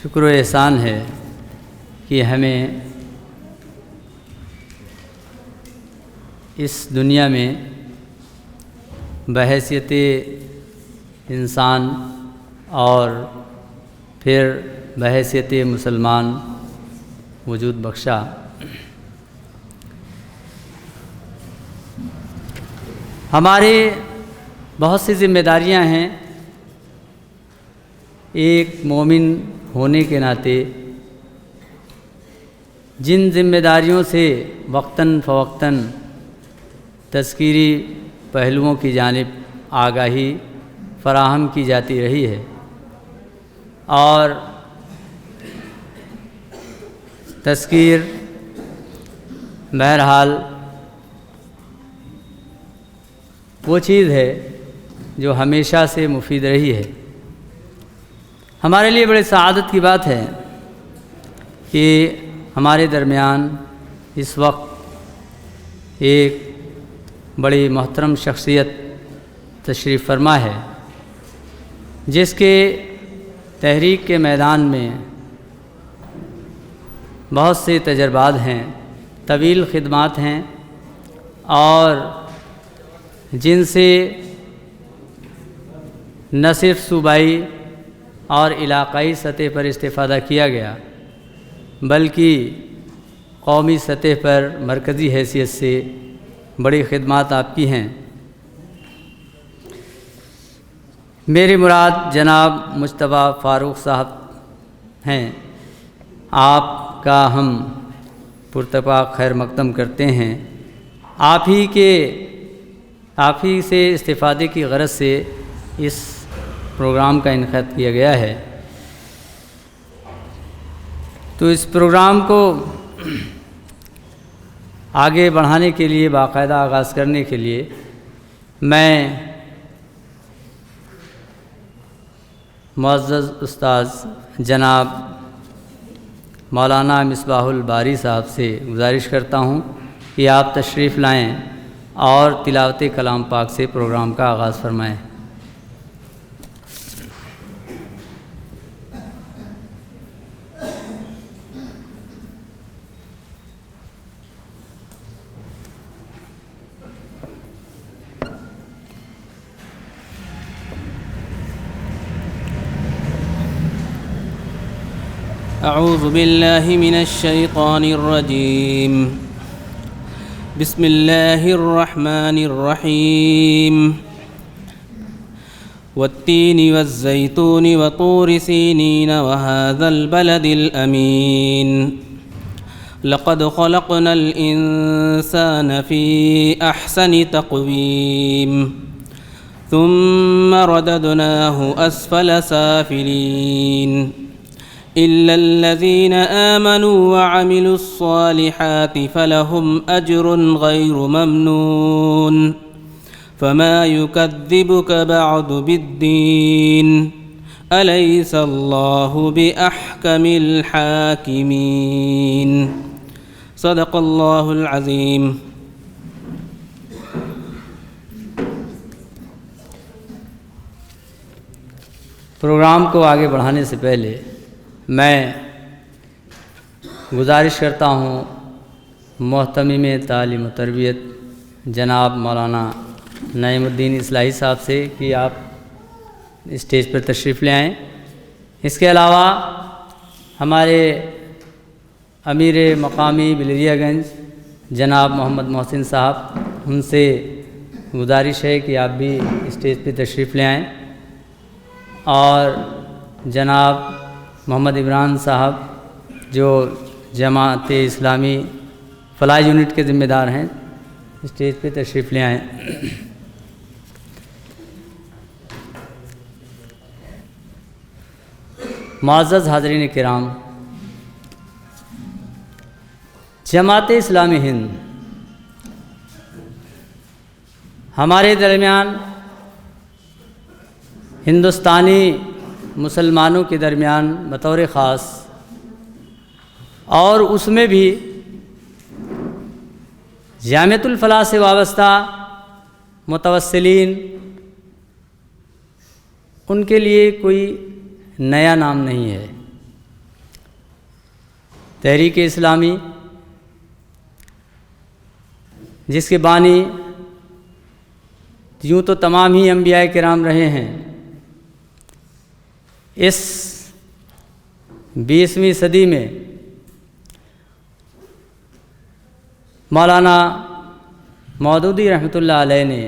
شکر و احسان ہے کہ ہمیں اس دنیا میں بحیثیت انسان اور پھر بحیثیت مسلمان وجود بخشا۔ ہماری بہت سی ذمہ داریاں ہیں۔ ایک مومن ہونے کے ناطے جن ذمہ داریوں سے وقتاً فوقتاً تذکیری پہلوؤں کی جانب آگاہی فراہم کی جاتی رہی ہے، اور تذکیر بہرحال وہ چیز ہے جو ہمیشہ سے مفید رہی ہے۔ ہمارے لیے بڑے سعادت کی بات ہے کہ ہمارے درمیان اس وقت ایک بڑی محترم شخصیت تشریف فرما ہے، جس کے تحریک کے میدان میں بہت سے تجربات ہیں، طویل خدمات ہیں، اور جن سے نہ صرف صوبائی اور علاقائی سطح پر استفادہ کیا گیا بلکہ قومی سطح پر مرکزی حیثیت سے بڑی خدمات آپ کی ہیں۔ میری مراد جناب مجتبیٰ فاروق صاحب ہیں۔ آپ کا ہم پرتپاک خیر مقدم کرتے ہیں۔ آپ ہی سے استفادے کی غرض سے اس پروگرام کا انعقاد کیا گیا ہے۔ تو اس پروگرام کو آگے بڑھانے کے لیے، باقاعدہ آغاز کرنے کے لیے میں معزز استاذ جناب مولانا مصباح الباری صاحب سے گزارش کرتا ہوں کہ آپ تشریف لائیں اور تلاوت کلام پاک سے پروگرام کا آغاز فرمائیں۔ اعوذ باللہ من الشیطان الرجیم، بسم اللہ الرحمن الرحیم، والتین والزیتون وطور سینین وهذا البلد الامین، لقد خلقنا الانسان فی احسن تقویم، ثم رددناه اسفل سافلین، إلا الذين آمنوا وعملوا الصالحات فلهم أجر غير ممنون، فما يكذبك بعد بالدين، أليس الله بأحكم الحاكمين، صدق الله العظيم۔ پروگرام کو آگے بڑھانے سے پہلے میں گزارش کرتا ہوں محتمم تعلیم و تربیت جناب مولانا نعیم الدین اصلاحی صاحب سے کہ آپ اسٹیج پر تشریف لے آئیں۔ اس کے علاوہ ہمارے امیر مقامی بلدیہ گنج جناب محمد محسن صاحب، ان سے گزارش ہے کہ آپ بھی اسٹیج پہ تشریف لے آئیں، اور جناب محمد عمران صاحب جو جماعت اسلامی فلاح یونٹ کے ذمہ دار ہیں، اسٹیج پہ تشریف لے آئیں۔ معزز حاضرین کرام، جماعت اسلامی ہند ہمارے درمیان ہندوستانی مسلمانوں کے درمیان بطور خاص، اور اس میں بھی جامعۃ الفلاح سے وابستہ متوسلین، ان کے لیے کوئی نیا نام نہیں ہے، تحریک اسلامی جس کے بانی یوں تو تمام ہی انبیاء کرام رہے ہیں، اس 20ویں صدی میں مولانا مودودی رحمۃ اللہ علیہ نے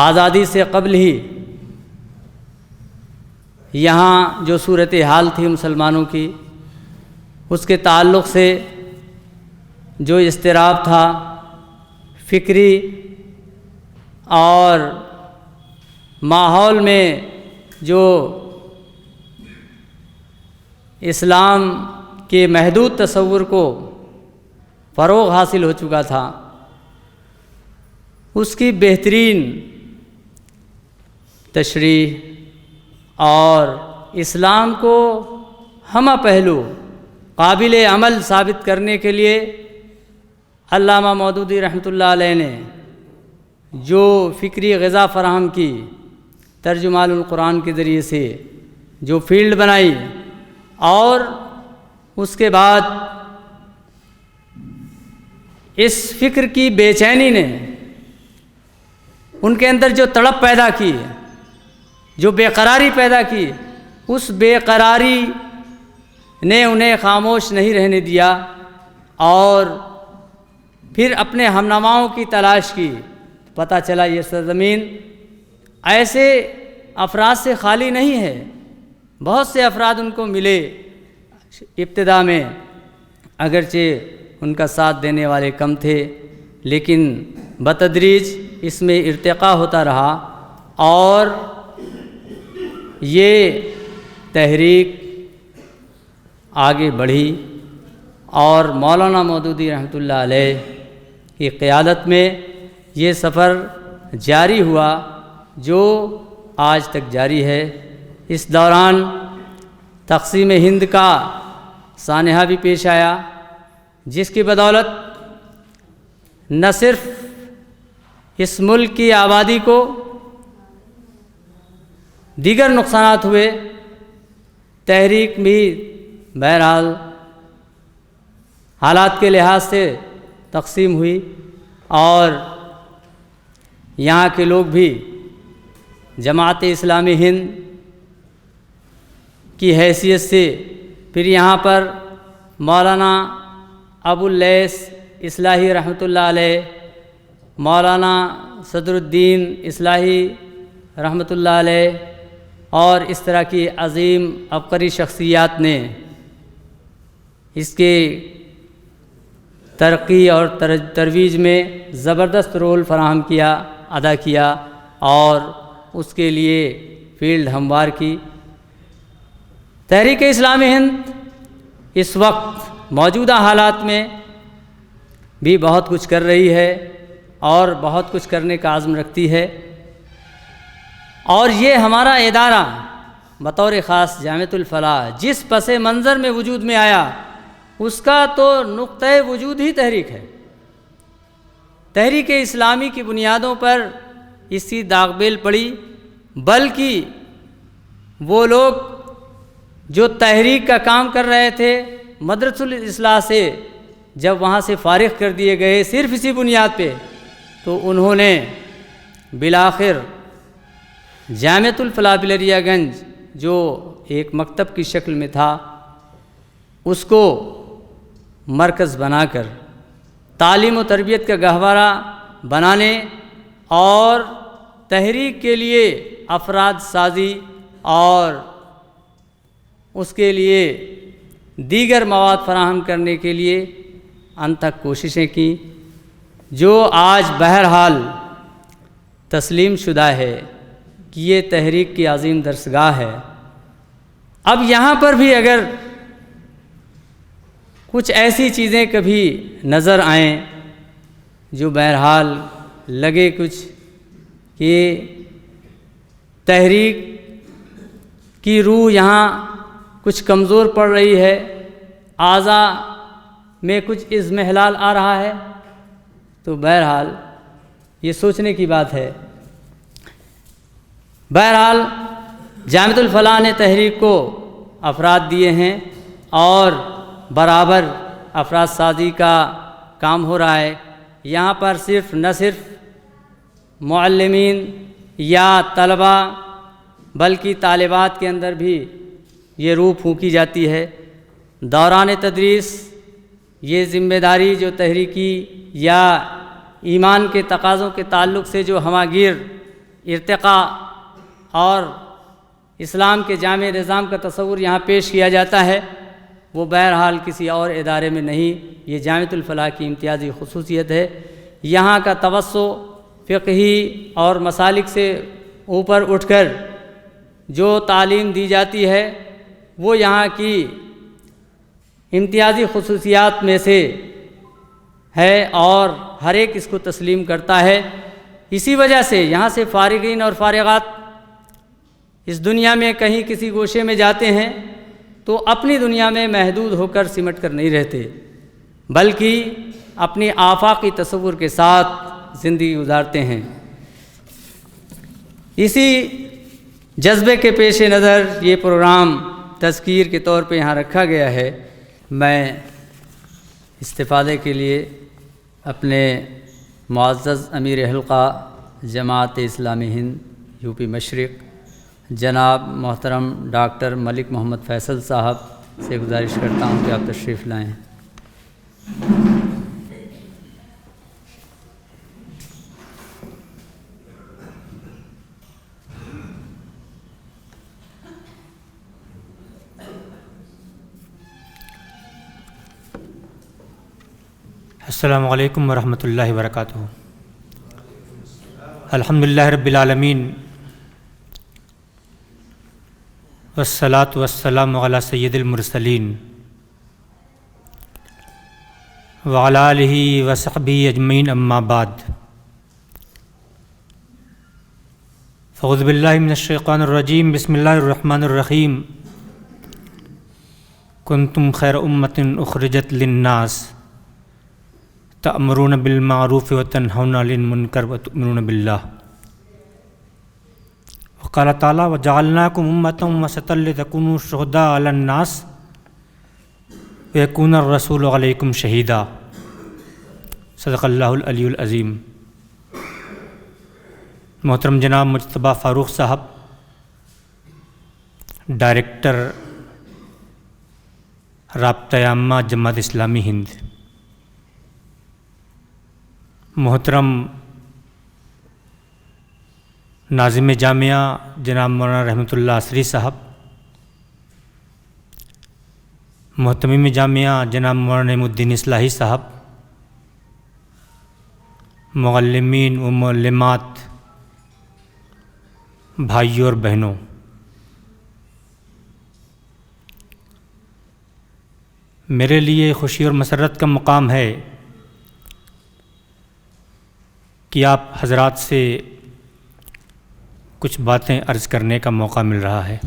آزادی سے قبل ہی یہاں جو صورتحال تھی مسلمانوں کی، اس کے تعلق سے جو اضطراب تھا فکری اور ماحول میں، جو اسلام کے محدود تصور کو فروغ حاصل ہو چکا تھا، اس کی بہترین تشریح اور اسلام کو ہمہ پہلو قابل عمل ثابت کرنے کے لیے علامہ مودودی رحمۃ اللہ علیہ نے جو فکری غذا فراہم کی، ترجمان القرآن کے ذریعے سے جو فیلڈ بنائی، اور اس کے بعد اس فکر کی بے چینی نے ان کے اندر جو تڑپ پیدا کی، جو بے قراری پیدا کی، اس بے قراری نے انہیں خاموش نہیں رہنے دیا اور پھر اپنے ہمنواؤں کی تلاش کی۔ پتہ چلا یہ سرزمین ایسے افراد سے خالی نہیں ہے، بہت سے افراد ان کو ملے ابتدا میں، اگرچہ ان کا ساتھ دینے والے کم تھے، لیکن بتدریج اس میں ارتقا ہوتا رہا اور یہ تحریک آگے بڑھی اور مولانا مودودی رحمۃ اللہ علیہ کی قیادت میں یہ سفر جاری ہوا جو آج تک جاری ہے۔ اس دوران تقسیم ہند کا سانحہ بھی پیش آیا، جس کی بدولت نہ صرف اس ملک کی آبادی کو دیگر نقصانات ہوئے، تحریک بھی بہرحال حالات کے لحاظ سے تقسیم ہوئی اور یہاں کے لوگ بھی جماعت اسلامی ہند کی حیثیت سے پھر یہاں پر مولانا ابو اللیث اصلاحی رحمۃ اللہ علیہ، مولانا صدر الدین اصلاحی رحمۃ اللہ علیہ اور اس طرح کی عظیم عبقری شخصیات نے اس کے ترقی اور ترویج میں زبردست رول فراہم کیا، ادا کیا اور اس کے لیے فیلڈ ہموار کی۔ تحریک اسلامی ہند اس وقت موجودہ حالات میں بھی بہت کچھ کر رہی ہے اور بہت کچھ کرنے کا عزم رکھتی ہے، اور یہ ہمارا ادارہ بطور خاص جامعۃ الفلاح جس پس منظر میں وجود میں آیا، اس کا تو نقطۂ وجود ہی تحریک ہے۔ تحریک اسلامی کی بنیادوں پر اس کی داغ بیل پڑی، بلکہ وہ لوگ جو تحریک کا کام کر رہے تھے مدرسۃ الاصلاح سے جب وہاں سے فارغ کر دیے گئے صرف اسی بنیاد پہ، تو انہوں نے بالآخر جامعۃ الفلاح بلریا گنج جو ایک مکتب کی شکل میں تھا، اس کو مرکز بنا کر تعلیم و تربیت کا گہوارہ بنانے اور تحریک کے لیے افراد سازی اور اس کے لیے دیگر مواد فراہم کرنے کے لیے انتھک کوششیں کی، جو آج بہرحال تسلیم شدہ ہے کہ یہ تحریک کی عظیم درسگاہ ہے۔ اب یہاں پر بھی اگر کچھ ایسی چیزیں کبھی نظر آئیں جو بہرحال لگے کچھ کہ تحریک کی روح یہاں کچھ کمزور پڑ رہی ہے، اعضاء میں کچھ اضمحلال آ رہا ہے، تو بہرحال یہ سوچنے کی بات ہے۔ بہرحال جامعۃ الفلاح نے تحریک کو افراد دیے ہیں اور برابر افراد سازی کا کام ہو رہا ہے۔ یہاں پر نہ صرف معلمین یا طلباء بلکہ طالبات کے اندر بھی یہ روح پھونکی جاتی ہے۔ دوران تدریس یہ ذمہ داری جو تحریکی یا ایمان کے تقاضوں کے تعلق سے جو ہماگیر ارتقاء اور اسلام کے جامع نظام کا تصور یہاں پیش کیا جاتا ہے، وہ بہرحال کسی اور ادارے میں نہیں۔ یہ جامعۃ الفلاح کی امتیازی خصوصیت ہے۔ یہاں کا توسع فقہی اور مسالک سے اوپر اٹھ کر جو تعلیم دی جاتی ہے وہ یہاں کی امتیازی خصوصیات میں سے ہے اور ہر ایک اس کو تسلیم کرتا ہے۔ اسی وجہ سے یہاں سے فارغین اور فارغات اس دنیا میں کہیں کسی گوشے میں جاتے ہیں تو اپنی دنیا میں محدود ہو کر سمٹ کر نہیں رہتے، بلکہ اپنی آفاقی تصور کے ساتھ زندگی گزارتے ہیں۔ اسی جذبے کے پیش نظر یہ پروگرام تذکیر کے طور پہ یہاں رکھا گیا ہے۔ میں استفادے کے لیے اپنے معزز امیر حلقہ جماعت اسلامی ہند یو پی مشرق جناب محترم ڈاکٹر ملک محمد فیصل صاحب سے گزارش کرتا ہوں کہ آپ تشریف لائیں۔ السلام علیکم ورحمۃ اللہ وبرکاتہ۔ الحمدللہ رب العالمین والصلاة والسلام علی سید المرسلین وعلی آلہ وصحبہ اجمعین، اما بعد، فاعوذ باللہ من الشیطان الرجیم، بسم اللہ الرحمن الرحیم۔ کنتم خیر امۃ اخرجت للناس تأمرون بالمعروف وتنہون عن المنکر وتؤمنون باللہ۔ وقال تعالیٰ وجعلناکم امۃ وسطا لتکونوا شہداء علی الناس ویکون الرسول علیکم شہیدا۔ صدق اللہ العلی العظیم۔ محترم جناب مجتبیٰ فاروق صاحب، ڈائریکٹر رابطہ عامہ جماعت اسلامی ہند، محترم ناظم جامعہ جناب مولانا رحمۃ اللہ عصری صاحب، محتمم جامعہ جناب مولانا نعیم الدین اصلاحی صاحب، معلمین و معلمات، بھائیوں اور بہنوں، میرے لیے خوشی اور مسرت کا مقام ہے کہ آپ حضرات سے کچھ باتیں عرض کرنے کا موقع مل رہا ہے۔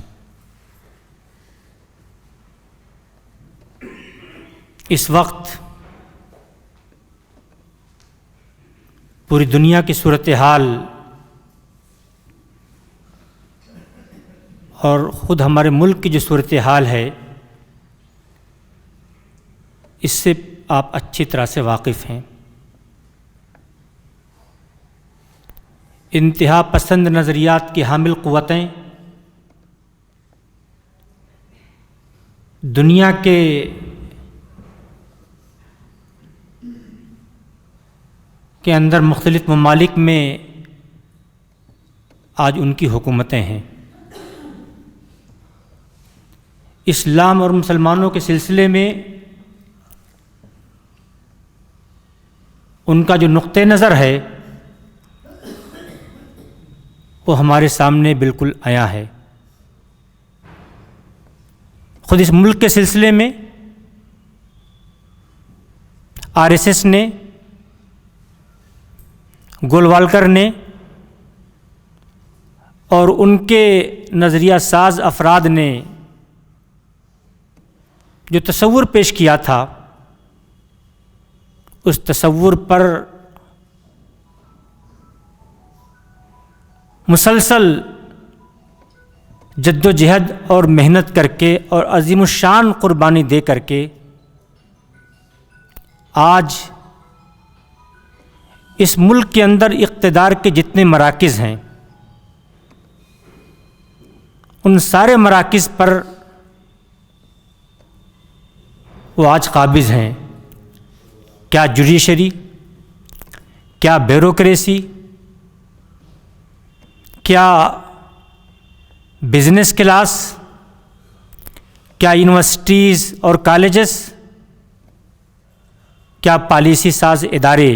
اس وقت پوری دنیا کی صورتحال اور خود ہمارے ملک کی جو صورتحال ہے اس سے آپ اچھی طرح سے واقف ہیں۔ انتہا پسند نظریات کی حامل قوتیں دنیا کے اندر مختلف ممالک میں آج ان کی حکومتیں ہیں۔ اسلام اور مسلمانوں کے سلسلے میں ان کا جو نقطہ نظر ہے وہ ہمارے سامنے بالکل عیاں ہے۔ خود اس ملک کے سلسلے میں RSS نے، گولوالکر نے اور ان کے نظریہ ساز افراد نے جو تصور پیش کیا تھا اس تصور پر مسلسل جد و جہد اور محنت کر کے اور عظیم الشان قربانی دے کر کے آج اس ملک کے اندر اقتدار کے جتنے مراکز ہیں ان سارے مراکز پر وہ آج قابض ہیں. کیا جوڈیشری، کیا بیوروکریسی، کیا بزنس کلاس، کیا یونیورسٹیز اور کالجز، کیا پالیسی ساز ادارے،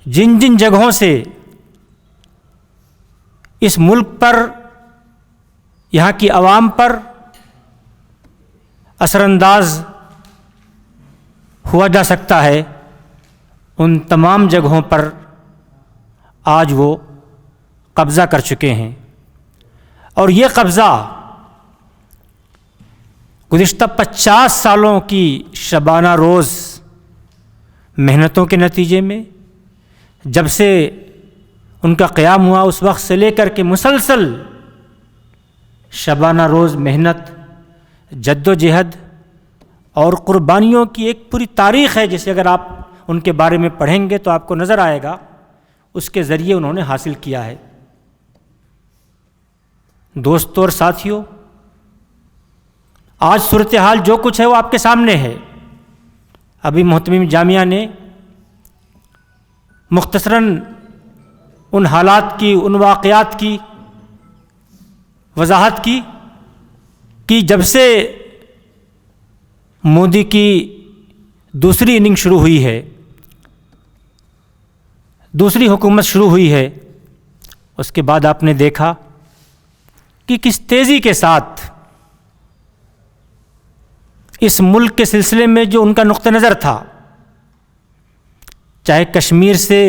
جن جن جگہوں سے اس ملک پر، یہاں کی عوام پر اثر انداز ہوا جا سکتا ہے، ان تمام جگہوں پر آج وہ قبضہ کر چکے ہیں. اور یہ قبضہ گزشتہ 50 سالوں کی شبانہ روز محنتوں کے نتیجے میں، جب سے ان کا قیام ہوا اس وقت سے لے کر کے مسلسل شبانہ روز محنت، جد و جہد اور قربانیوں کی ایک پوری تاریخ ہے، جسے اگر آپ ان کے بارے میں پڑھیں گے تو آپ کو نظر آئے گا اس کے ذریعے انہوں نے حاصل کیا ہے. دوستوں اور ساتھیوں، آج صورتحال جو کچھ ہے وہ آپ کے سامنے ہے. ابھی محتمیم جامعہ نے مختصراً ان حالات کی، ان واقعات کی وضاحت کی کہ جب سے مودی کی دوسری اننگ شروع ہوئی ہے، دوسری حکومت شروع ہوئی ہے، اس کے بعد آپ نے دیکھا کہ کس تیزی کے ساتھ اس ملک کے سلسلے میں جو ان کا نقطہ نظر تھا، چاہے کشمیر سے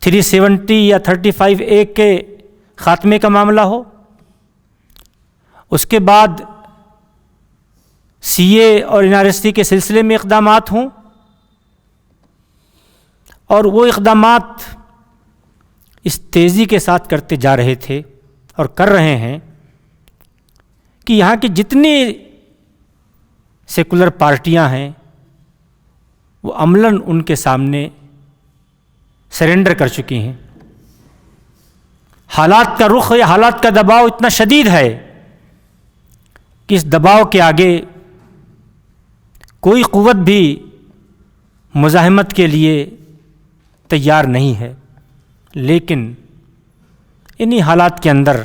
370 یا 35A کے خاتمے کا معاملہ ہو، اس کے بعد CA اور NRC کے سلسلے میں اقدامات ہوں، اور وہ اقدامات اس تیزی کے ساتھ کرتے جا رہے تھے اور کر رہے ہیں کہ یہاں کی جتنی سیکولر پارٹیاں ہیں وہ عملاً ان کے سامنے سرنڈر کر چکی ہیں. حالات کا رخ یا حالات کا دباؤ اتنا شدید ہے کہ اس دباؤ کے آگے کوئی قوت بھی مزاحمت کے لیے تیار نہیں ہے. لیکن انہی حالات کے اندر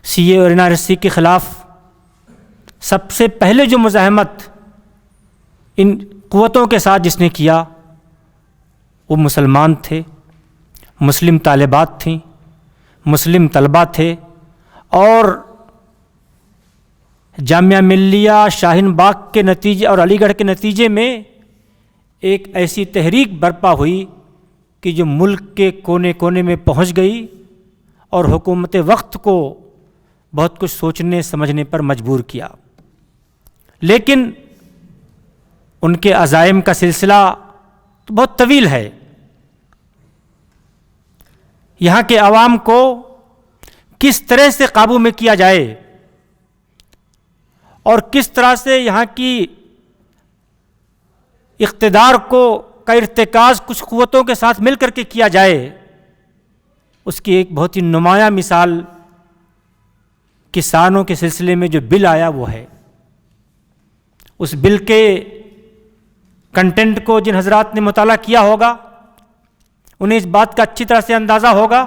CA اور NRC کے خلاف سب سے پہلے جو مزاحمت ان قوتوں کے ساتھ جس نے کیا وہ مسلمان تھے، مسلم طالبات تھیں، مسلم طلبہ تھے، اور جامعہ ملیہ شاہین باغ کے نتیجے اور علی گڑھ کے نتیجے میں ایک ایسی تحریک برپا ہوئی کہ جو ملک کے کونے کونے میں پہنچ گئی اور حکومت وقت کو بہت کچھ سوچنے سمجھنے پر مجبور کیا. لیکن ان کے عزائم کا سلسلہ تو بہت طویل ہے. یہاں کے عوام کو کس طرح سے قابو میں کیا جائے اور کس طرح سے یہاں کی اقتدار کا ارتکاز کچھ قوتوں کے ساتھ مل کر کے کیا جائے، اس کی ایک بہت ہی نمایاں مثال کسانوں کے سلسلے میں جو بل آیا وہ ہے. اس بل کے کنٹینٹ کو جن حضرات نے مطالعہ کیا ہوگا انہیں اس بات کا اچھی طرح سے اندازہ ہوگا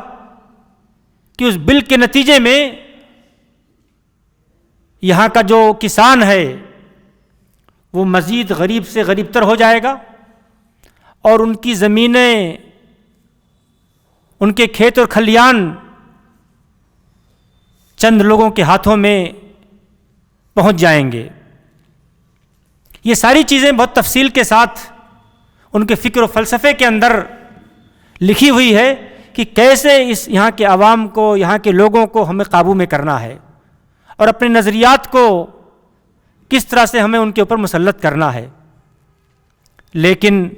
کہ اس بل کے نتیجے میں یہاں کا جو کسان ہے وہ مزید غریب سے غریب تر ہو جائے گا، اور ان کی زمینیں، ان کے کھیت اور کھلیان چند لوگوں کے ہاتھوں میں پہنچ جائیں گے. یہ ساری چیزیں بہت تفصیل کے ساتھ ان کے فکر و فلسفے کے اندر لکھی ہوئی ہے کہ کیسے اس یہاں کے عوام کو، یہاں کے لوگوں کو ہمیں قابو میں کرنا ہے اور اپنے نظریات کو کس طرح سے ہمیں ان کے اوپر مسلط کرنا ہے. لیکن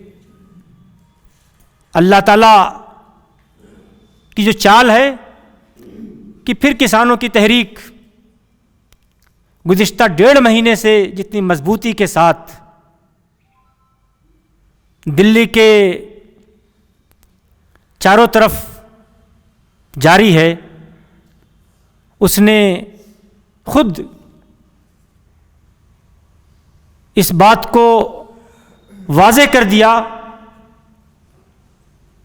اللہ تعالیٰ کی جو چال ہے کہ پھر کسانوں کی تحریک گزشتہ 1.5 مہینے سے جتنی مضبوطی کے ساتھ دلی کے چاروں طرف جاری ہے، اس نے خود اس بات کو واضح کر دیا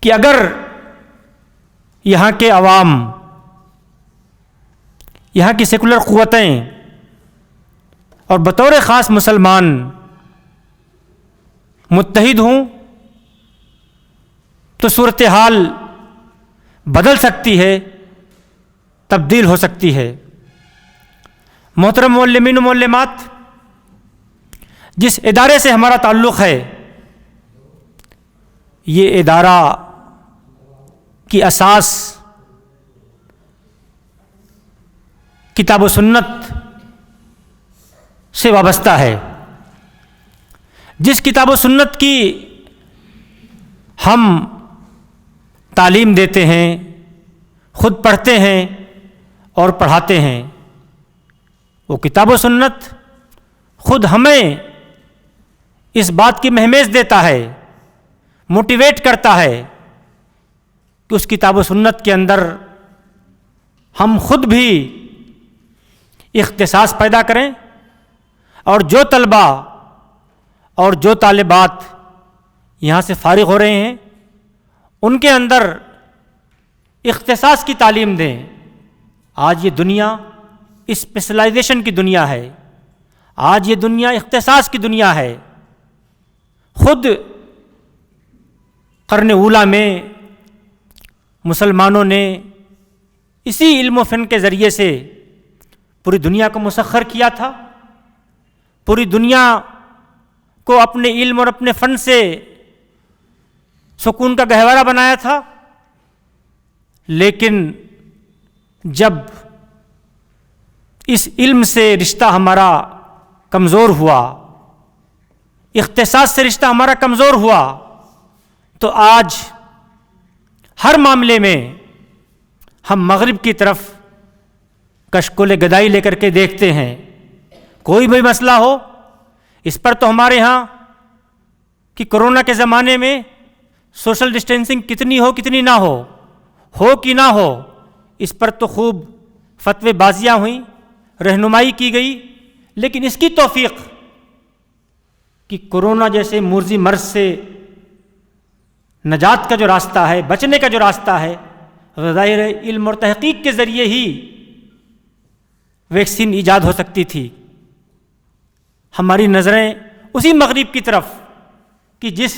کہ اگر یہاں کے عوام، یہاں کی سیکولر قوتیں اور بطور خاص مسلمان متحد ہوں تو صورتحال بدل سکتی ہے، تبدیل ہو سکتی ہے۔ محترم معلمین و معلمات، جس ادارے سے ہمارا تعلق ہے، یہ ادارہ کی اساس کتاب و سنت سے وابستہ ہے۔ جس کتاب و سنت کی ہم تعلیم دیتے ہیں، خود پڑھتے ہیں اور پڑھاتے ہیں، وہ کتاب و سنت خود ہمیں اس بات کی مہمیز دیتا ہے، موٹیویٹ کرتا ہے کہ اس کتاب و سنت کے اندر ہم خود بھی اختصاص پیدا کریں، اور جو طلبہ اور جو طالبات یہاں سے فارغ ہو رہے ہیں ان کے اندر اختصاص کی تعلیم دیں۔ آج یہ دنیا اسپیشلائزیشن کی دنیا ہے، آج یہ دنیا اختصاص کی دنیا ہے۔ خود قرن اولیٰ میں مسلمانوں نے اسی علم و فن کے ذریعے سے پوری دنیا کو مسخر کیا تھا، پوری دنیا کو اپنے علم اور اپنے فن سے سکون کا گہوارہ بنایا تھا۔ لیکن جب اس علم سے رشتہ ہمارا کمزور ہوا، اختصاص سے رشتہ ہمارا کمزور ہوا، تو آج ہر معاملے میں ہم مغرب کی طرف کشکول گدائی لے کر کے دیکھتے ہیں۔ کوئی بھی مسئلہ ہو، اس پر تو ہمارے ہاں کہ کرونا کے زمانے میں سوشل ڈسٹینسنگ کتنی ہو کتنی نہ ہو کہ نہ ہو، اس پر تو خوب فتوی بازیاں ہوئیں، رہنمائی کی گئی۔ لیکن اس کی توفیق کہ کرونا جیسے مرضی مرض سے نجات کا جو راستہ ہے، بچنے کا جو راستہ ہے، ظاہر علم اور تحقیق کے ذریعے ہی ویکسین ایجاد ہو سکتی تھی۔ ہماری نظریں اسی مغرب کی طرف کہ جس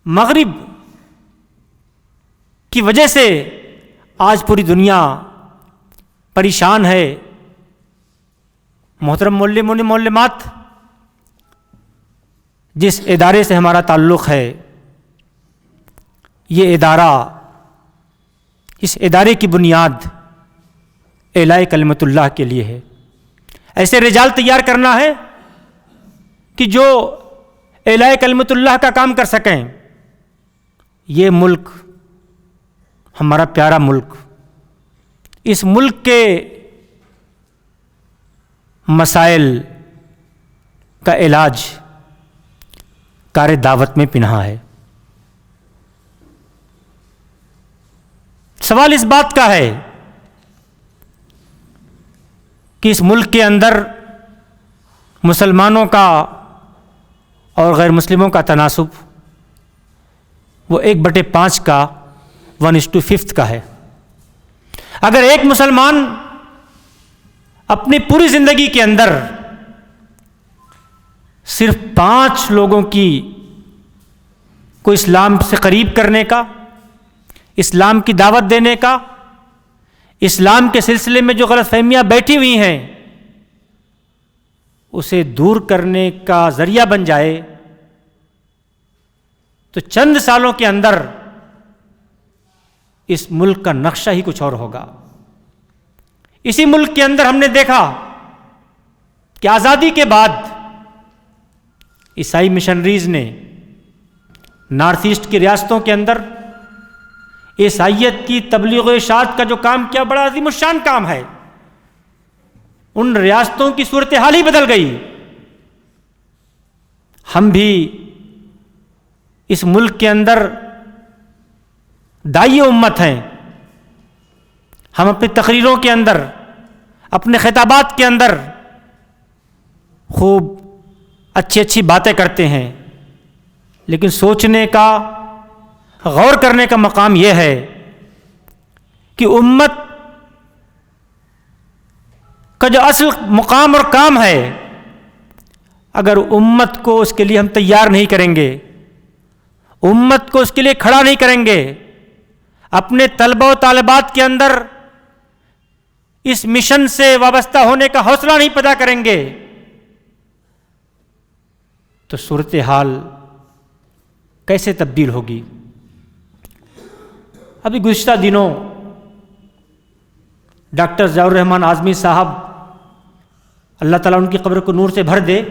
مغرب کی وجہ سے آج پوری دنیا پریشان ہے۔ محترم معلمین و معلمات، جس ادارے سے ہمارا تعلق ہے، یہ ادارہ، اس ادارے کی بنیاد اعلاء کلمت اللہ کے لیے ہے۔ ایسے رجال تیار کرنا ہے کہ جو اعلاء کلمت اللہ کا کام کر سکیں۔ یہ ملک ہمارا پیارا ملک، اس ملک کے مسائل کا علاج کار دعوت میں پنہا ہے۔ سوال اس بات کا ہے کہ اس ملک کے اندر مسلمانوں کا اور غیر مسلموں کا تناسب وہ 1/5 کا 1:5 کا ہے۔ اگر ایک مسلمان اپنی پوری زندگی کے اندر صرف 5 لوگوں کو اسلام سے قریب کرنے کا، اسلام کی دعوت دینے کا، اسلام کے سلسلے میں جو غلط فہمیاں بیٹھی ہوئی ہیں اسے دور کرنے کا ذریعہ بن جائے، تو چند سالوں کے اندر اس ملک کا نقشہ ہی کچھ اور ہوگا۔ اسی ملک کے اندر ہم نے دیکھا کہ آزادی کے بعد عیسائی مشنریز نے نارتھ ایسٹ کی ریاستوں کے اندر عیسائیت کی تبلیغ و اشاعت کا جو کام کیا بڑا عظیم الشان کام ہے، ان ریاستوں کی صورتحال ہی بدل گئی۔ ہم بھی اس ملک کے اندر داعی امت ہیں، ہم اپنی تقریروں کے اندر، اپنے خطابات کے اندر خوب اچھی اچھی باتیں کرتے ہیں، لیکن سوچنے کا، غور کرنے کا مقام یہ ہے کہ امت کا جو اصل مقام اور کام ہے، اگر امت کو اس کے لیے ہم تیار نہیں کریں گے، امت کو اس کے لیے کھڑا نہیں کریں گے، اپنے طلبہ و طالبات کے اندر اس مشن سے وابستہ ہونے کا حوصلہ نہیں پیدا کریں گے، تو صورتحال کیسے تبدیل ہوگی؟ ابھی گزشتہ دنوں ڈاکٹر ضیاء الرحمن اعظمی صاحب، اللہ تعالیٰ ان کی قبر کو نور سے بھر دے،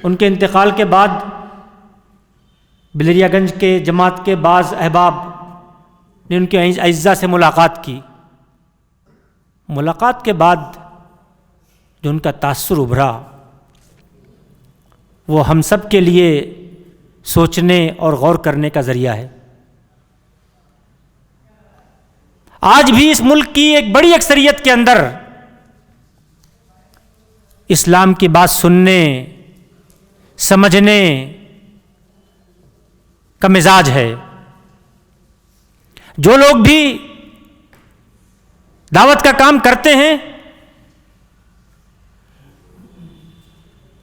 ان کے انتقال کے بعد بلریا گنج کے جماعت کے بعض احباب نے ان کے اعزاء سے ملاقات کی۔ ملاقات کے بعد جو ان کا تاثر ابھرا وہ ہم سب کے لیے سوچنے اور غور کرنے کا ذریعہ ہے۔ آج بھی اس ملک کی ایک بڑی اکثریت کے اندر اسلام کی بات سننے، سمجھنے کا مزاج ہے۔ جو لوگ بھی دعوت کا کام کرتے ہیں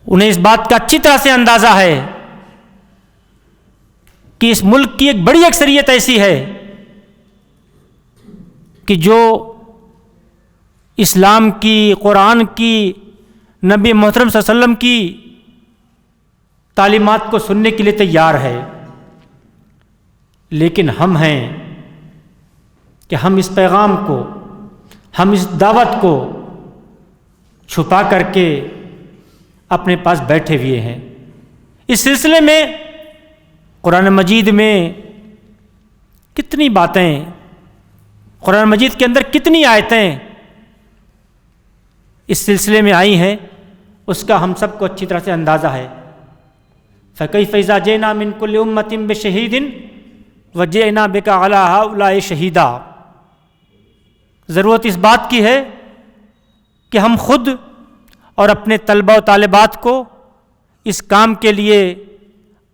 انہیں اس بات کا اچھی طرح سے اندازہ ہے کہ اس ملک کی ایک بڑی اکثریت ایسی ہے کہ جو اسلام کی، قرآن کی، نبی محترم صلی اللہ علیہ وسلم کی تعلیمات کو سننے کے لیے تیار ہے، لیکن ہم ہیں کہ ہم اس پیغام کو، ہم اس دعوت کو چھپا کر کے اپنے پاس بیٹھے ہوئے ہیں۔ اس سلسلے میں قرآن مجید میں کتنی باتیں، قرآن مجید کے اندر کتنی آیتیں اس سلسلے میں آئی ہیں، اس کا ہم سب کو اچھی طرح سے اندازہ ہے۔ فَكَيْفَ إِذَا جِئْنَا مِنْ كُلِّ أُمَّةٍ بِشَهِيدٍ وَجِئْنَا بِكَ عَلَىٰ هَؤُلَاءِ شَهِيدًا۔ ضرورت اس بات کی ہے کہ ہم خود اور اپنے طلبہ و طالبات کو اس کام کے لیے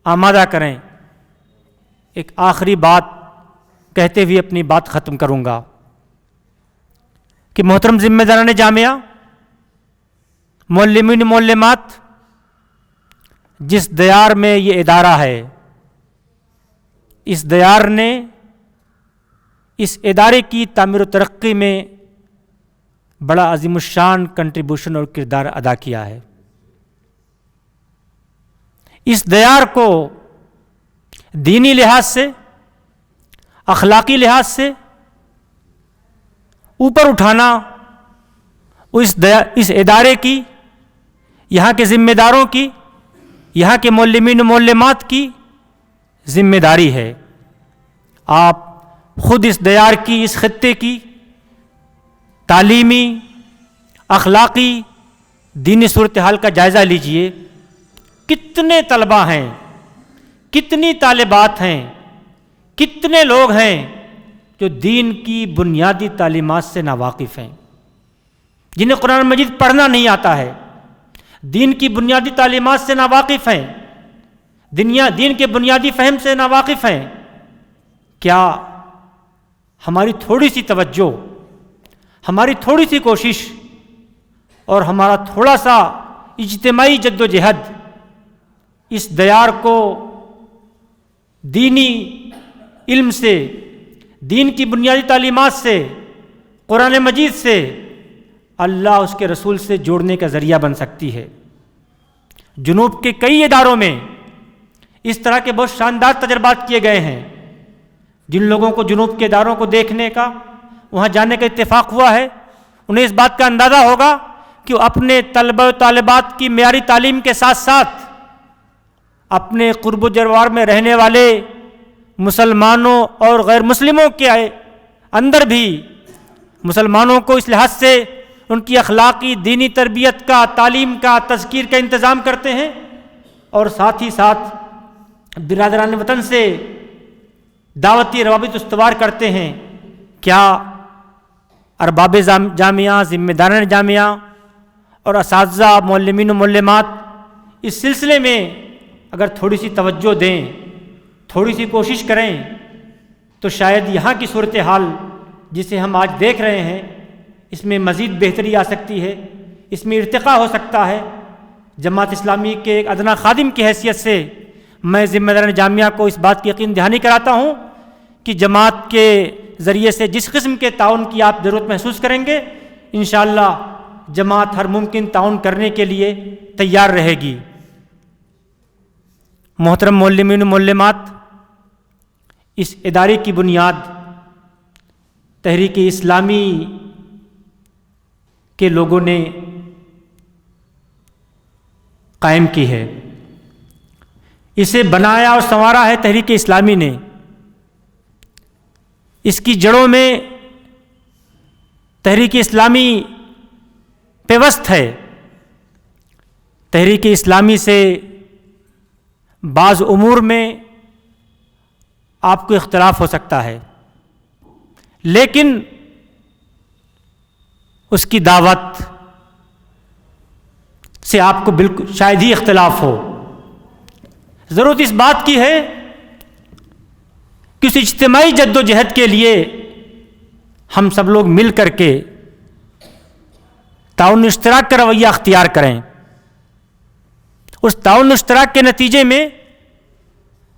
آمادہ کریں۔ ایک آخری بات کہتے ہوئے اپنی بات ختم کروں گا کہ محترم ذمہ داران جامعہ، معلمین معلمات، جس دیار میں یہ ادارہ ہے، اس دیار نے اس ادارے کی تعمیر و ترقی میں بڑا عظیم الشان کنٹریبیوشن اور کردار ادا کیا ہے۔ اس دیار کو دینی لحاظ سے، اخلاقی لحاظ سے اوپر اٹھانا اس ادارے کی، یہاں کے ذمہ داروں کی، یہاں کے معلمین و معلمات کی ذمہ داری ہے۔ آپ خود اس دیار کی، اس خطے کی تعلیمی، اخلاقی، دینی صورتحال کا جائزہ لیجئے۔ کتنے طلباء ہیں، کتنی طالبات ہیں، کتنے لوگ ہیں جو دین کی بنیادی تعلیمات سے ناواقف ہیں، جنہیں قرآن مجید پڑھنا نہیں آتا ہے، دین کی بنیادی تعلیمات سے ناواقف ہیں، دین کے بنیادی فہم سے ناواقف ہیں۔ کیا ہماری تھوڑی سی توجہ، ہماری تھوڑی سی کوشش اور ہمارا تھوڑا سا اجتماعی جد و جہد اس دیار کو دینی علم سے، دین کی بنیادی تعلیمات سے، قرآن مجید سے، اللہ اس کے رسول سے جوڑنے کا ذریعہ بن سکتی ہے؟ جنوب کے کئی اداروں میں اس طرح کے بہت شاندار تجربات کیے گئے ہیں۔ جن لوگوں کو جنوب کے اداروں کو دیکھنے کا، وہاں جانے کا اتفاق ہوا ہے، انہیں اس بات کا اندازہ ہوگا کہ وہ اپنے طلبہ و طالبات کی معیاری تعلیم کے ساتھ ساتھ اپنے قرب و جوار میں رہنے والے مسلمانوں اور غیر مسلموں کے اندر بھی مسلمانوں کو اس لحاظ سے ان کی اخلاقی دینی تربیت کا، تعلیم کا، تذکیر کا انتظام کرتے ہیں، اور ساتھ ہی ساتھ برادران وطن سے دعوتی روابط استوار کرتے ہیں۔ کیا ارباب جامعہ، ذمہ داران جامعہ اور اساتذہ، معلمین و معلمات اس سلسلے میں اگر تھوڑی سی توجہ دیں، تھوڑی سی کوشش کریں، تو شاید یہاں کی صورتحال جسے ہم آج دیکھ رہے ہیں اس میں مزید بہتری آ سکتی ہے، اس میں ارتقاء ہو سکتا ہے۔ جماعت اسلامی کے ایک ادنا خادم کی حیثیت سے میں ذمہ داران جامعہ کو اس بات کی یقین دہانی کراتا ہوں کہ جماعت کے ذریعے سے جس قسم کے تعاون کی آپ ضرورت محسوس کریں گے، انشاءاللہ جماعت ہر ممکن تعاون کرنے کے لیے تیار رہے گی۔ محترم معلمین و معلمات، اس ادارے کی بنیاد تحریک اسلامی کے لوگوں نے قائم کی ہے، اسے بنایا اور سنوارا ہے تحریک اسلامی نے۔ اس کی جڑوں میں تحریک اسلامی پیوست ہے۔ تحریک اسلامی سے بعض امور میں آپ کو اختلاف ہو سکتا ہے، لیکن اس کی دعوت سے آپ کو بالکل شاید ہی اختلاف ہو۔ ضرورت اس بات کی ہے کہ اس اجتماعی جد و جہد کے لیے ہم سب لوگ مل کر کے تعاون اشتراک کا رویہ اختیار کریں۔ اس تعاون اشتراک کے نتیجے میں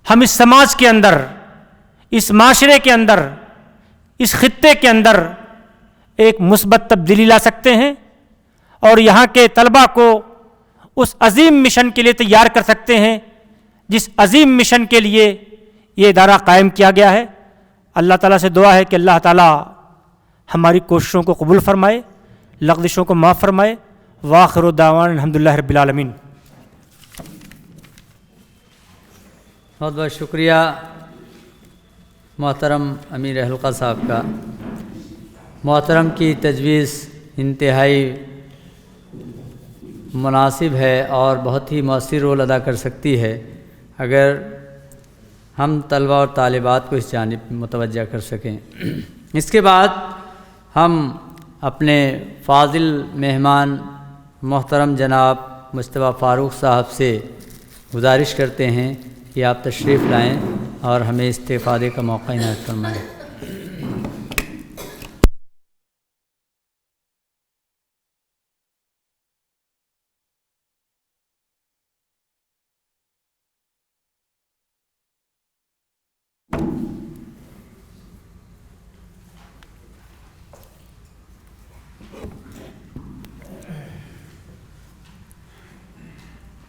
ہم اس سماج کے اندر، اس معاشرے کے اندر، اس خطے کے اندر ایک مثبت تبدیلی لا سکتے ہیں، اور یہاں کے طلباء کو اس عظیم مشن کے لیے تیار کر سکتے ہیں جس عظیم مشن کے لیے یہ ادارہ قائم کیا گیا ہے۔ اللہ تعالیٰ سے دعا ہے کہ اللہ تعالیٰ ہماری کوششوں کو قبول فرمائے، لغزشوں کو معاف فرمائے۔ وآخر دعوانا الحمدللہ رب العالمین۔ بہت بہت شکریہ محترم امیر حلقہ صاحب کا۔ محترم کی تجویز انتہائی مناسب ہے اور بہت ہی مؤثر رول ادا کر سکتی ہے اگر ہم طلباء اور طالبات کو اس جانب متوجہ کر سکیں۔ اس کے بعد ہم اپنے فاضل مہمان محترم جناب مصطفیٰ فاروق صاحب سے گزارش کرتے ہیں کہ آپ تشریف لائیں اور ہمیں استفادے کا موقع عنایت فرمائیں۔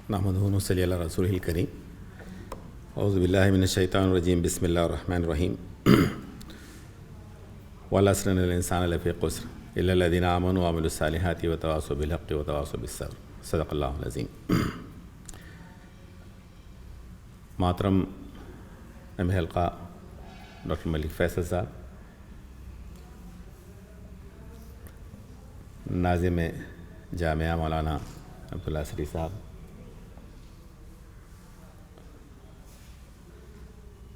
نحمدہ و نصلی علی رسولہ الکریم۔ اعوذ باللہ من الشیطان الرجیم، بسم اللہ الرحمن الرحیم۔ والعصر ان الانسان لفی خسر الا الذین آمنوا وعملوا الصالحات وتواصوا بالحق وتواصوا بالصبر، صدق اللہ العظیم۔ محترم امیر حلقہ ڈاکٹر ملک فیصل صاحب، ناظم جامعہ مولانا عبداللہ سری صاحب،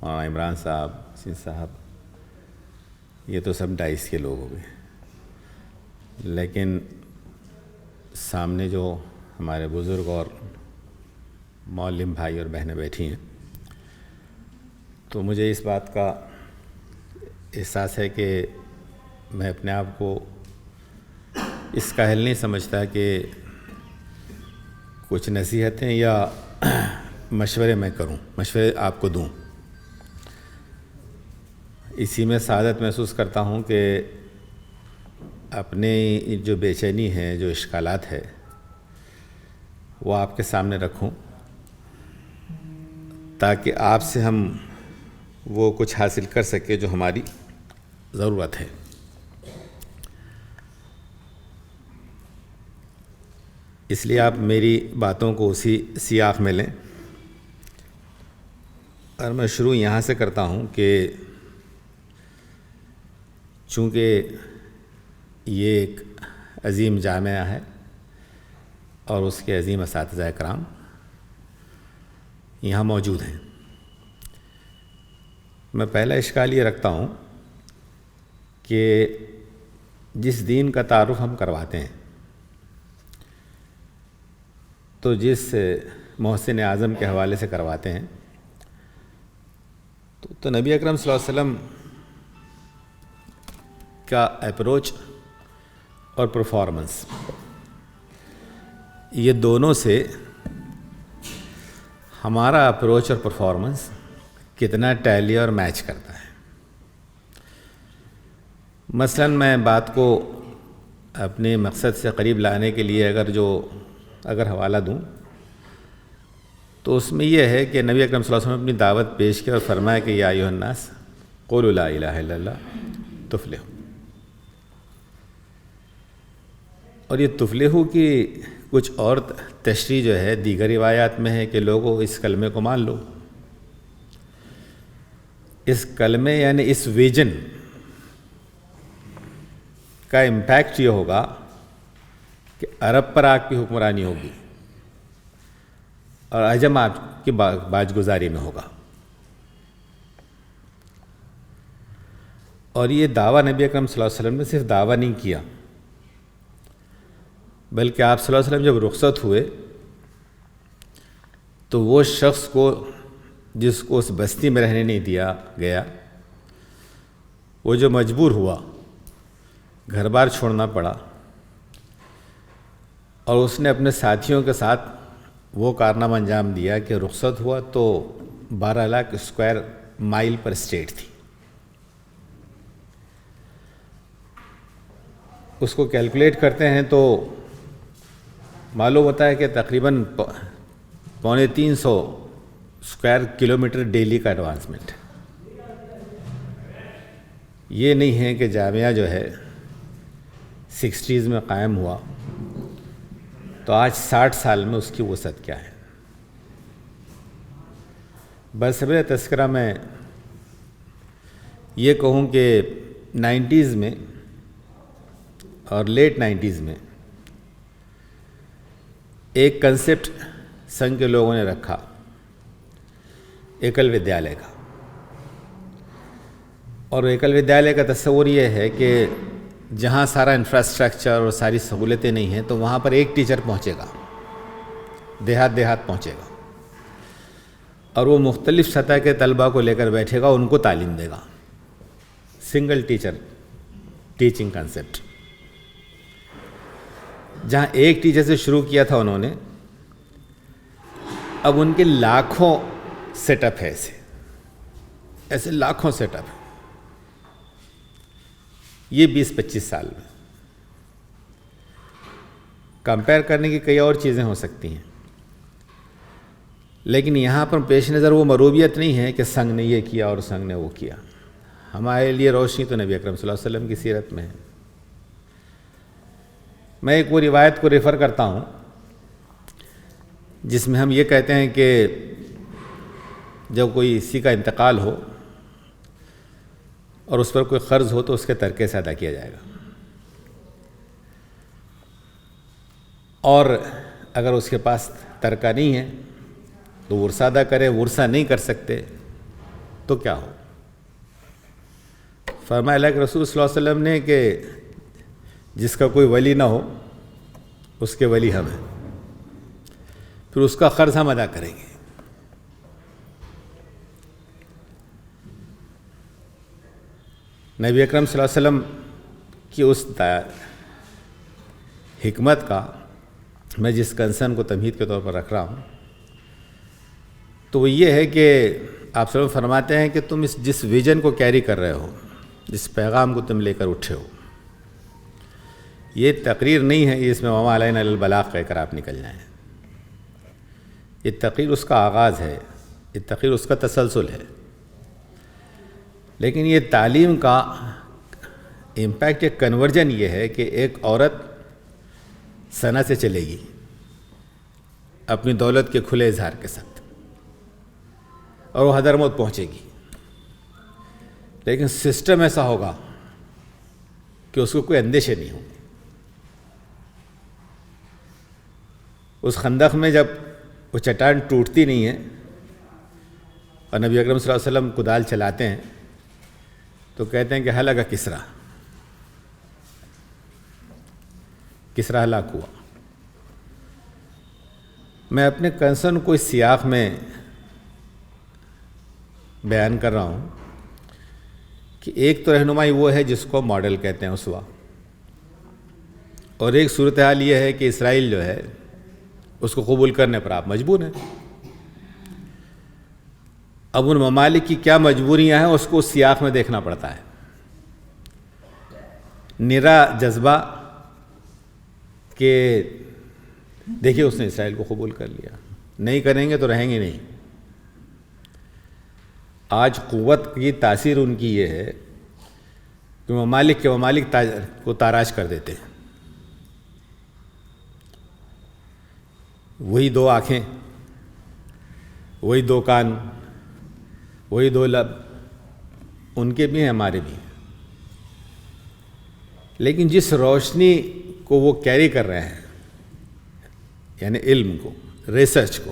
مولانا عمران صاحب، حسین صاحب، یہ تو سب ڈائس کے لوگ ہو گئے، لیکن سامنے جو ہمارے بزرگ اور معلم بھائی اور بہنیں بیٹھی ہیں، تو مجھے اس بات کا احساس ہے کہ میں اپنے آپ کو اس قاہل نہیں سمجھتا کہ کچھ نصیحتیں یا مشورے میں کروں، مشورے آپ کو دوں۔ اسی میں سعادت محسوس کرتا ہوں کہ اپنی جو بے چینی ہے، جو اشکالات ہے، وہ آپ کے سامنے رکھوں تاکہ آپ سے ہم وہ کچھ حاصل کر سکے جو ہماری ضرورت ہے۔ اس لیے آپ میری باتوں کو اسی سیاق میں لیں۔ اور میں شروع یہاں سے کرتا ہوں کہ چونکہ یہ ایک عظیم جامعہ ہے اور اس کے عظیم اساتذہ کرام یہاں موجود ہیں، میں پہلا اشکال یہ رکھتا ہوں کہ جس دین کا تعارف ہم کرواتے ہیں تو جس محسن اعظم کے حوالے سے کرواتے ہیں تو نبی اکرم صلی اللہ علیہ وسلم کا اپروچ اور پرفارمنس، یہ دونوں سے ہمارا اپروچ اور پرفارمنس کتنا ٹیلی اور میچ کرتا ہے۔ مثلا میں بات کو اپنے مقصد سے قریب لانے کے لیے اگر حوالہ دوں تو اس میں یہ ہے کہ نبی اکرم صلی اللہ علیہ وسلم اپنی دعوت پیش کی اور فرمایا کہ یا ایھا الناس قولوا لا الہ الا اللہ تفلحوا، اور یہ تفلحوا کی کچھ اور تشریح جو ہے دیگر روایات میں ہے کہ لوگوں اس کلمے کو مان لو۔ اس کلمے یعنی اس ویژن کا امپیکٹ یہ ہوگا کہ عرب پر آپ کی حکمرانی ہوگی اور عجم آپ کی باج گزاری میں ہوگا۔ اور یہ دعویٰ نبی اکرم صلی اللہ علیہ وسلم نے صرف دعویٰ نہیں کیا، بلکہ آپ صلی اللہ علیہ وسلم جب رخصت ہوئے تو وہ شخص کو جس کو اس بستی میں رہنے نہیں دیا گیا، وہ جو مجبور ہوا، گھر بار چھوڑنا پڑا، اور اس نے اپنے ساتھیوں کے ساتھ وہ کارنامہ انجام دیا کہ رخصت ہوا تو 12 لاکھ اسکوائر مائل پر اسٹیٹ تھی۔ اس کو کیلکولیٹ کرتے ہیں تو معلوم ہوتا ہے کہ تقریباً 350 اسکوائر کلومیٹر ڈیلی کا ایڈوانسمنٹ۔ یہ نہیں ہے کہ جامعہ جو ہے 60s میں قائم ہوا تو آج 60 سال میں اس کی وسعت کیا ہے۔ بصبر تذکرہ میں یہ کہوں کہ 90s میں اور لیٹ 90s میں ایک کنسیپٹ سنگھ کے لوگوں نے رکھا ایکل ودیالیہ کا، اور ایکل ودیالیہ کا تصور یہ ہے کہ جہاں سارا انفراسٹرکچر اور ساری سہولتیں نہیں ہیں تو وہاں پر ایک ٹیچر پہنچے گا، دیہات پہنچے گا، اور وہ مختلف سطح کے طلباء کو لے کر بیٹھے گا، ان کو تعلیم دے گا۔ سنگل ٹیچر ٹیچنگ کنسیپٹ، جہاں ایک ٹیچر سے شروع کیا تھا انہوں نے، اب ان کے لاکھوں سیٹ اپ ہے، ایسے لاکھوں سیٹ اپ ہے۔ یہ 20-25 سال میں کمپیئر کرنے کی کئی اور چیزیں ہو سکتی ہیں، لیکن یہاں پر پیش نظر وہ مروبیت نہیں ہے کہ سنگھ نے یہ کیا اور سنگھ نے وہ کیا۔ ہمارے لیے روشنی تو نبی اکرم صلی اللہ علیہ وسلم کی سیرت میں ہے۔ میں ایک وہ روایت کو ریفر کرتا ہوں جس میں ہم یہ کہتے ہیں کہ جب کوئی کسی کا انتقال ہو اور اس پر کوئی قرض ہو تو اس کے ترکے سے ادا کیا جائے گا، اور اگر اس کے پاس ترکہ نہیں ہے تو ورثہ ادا کرے، ورثہ نہیں کر سکتے تو کیا ہو؟ فرمایا اللہ کے رسول صلی اللہ علیہ وسلم نے کہ جس کا کوئی ولی نہ ہو اس کے ولی ہم ہیں، پھر اس کا قرض ہم ادا کریں گے۔ نبی اکرم صلی اللہ علیہ وسلم کی اس حکمت کا میں جس کنسرن کو تمہید کے طور پر رکھ رہا ہوں تو وہ یہ ہے کہ آپ صلی اللہ علیہ وسلم فرماتے ہیں کہ تم جس ویژن کو کیری کر رہے ہو، جس پیغام کو تم لے کر اٹھے ہو، یہ تقریر نہیں ہے اس میں وما علینا الا البلاغ کہہ کر آپ نکل جائیں۔ یہ تقریر اس کا آغاز ہے، یہ تقریر اس کا تسلسل ہے، لیکن یہ تعلیم کا امپیکٹ، ایک کنورجن یہ ہے کہ ایک عورت ثنا سے چلے گی اپنی دولت کے کھلے اظہار کے ساتھ، اور وہ حضرموت پہنچے گی، لیکن سسٹم ایسا ہوگا کہ اس کو کوئی اندیشے نہیں ہوں گے۔ اس خندق میں جب وہ چٹان ٹوٹتی نہیں ہے اور نبی اکرم صلی اللہ علیہ وسلم کدال چلاتے ہیں تو کہتے ہیں کہ ہلاک کسریٰ، کسریٰ ہلاک ہوا۔ میں اپنے کنسرن کو اس سیاق میں بیان کر رہا ہوں کہ ایک تو رہنمائی وہ ہے جس کو ماڈل کہتے ہیں اسوہ، اور ایک صورتحال یہ ہے کہ اسرائیل جو ہے اس کو قبول کرنے پر آپ مجبور ہیں۔ اب ان ممالک کی کیا مجبوریاں ہیں اس کو اس سیاق میں دیکھنا پڑتا ہے۔ نرا جذبہ کہ دیکھیے اس نے اسرائیل کو قبول کر لیا، نہیں کریں گے تو رہیں گے نہیں۔ آج قوت کی تاثیر ان کی یہ ہے کہ ممالک کے ممالک کو تاراج کر دیتے ہیں۔ وہی دو آنکھیں، وہی دو کان، وہی دو لب، ان کے بھی ہیں ہمارے بھی ہیں، لیکن جس روشنی کو وہ کیری کر رہے ہیں، یعنی علم کو، ریسرچ کو،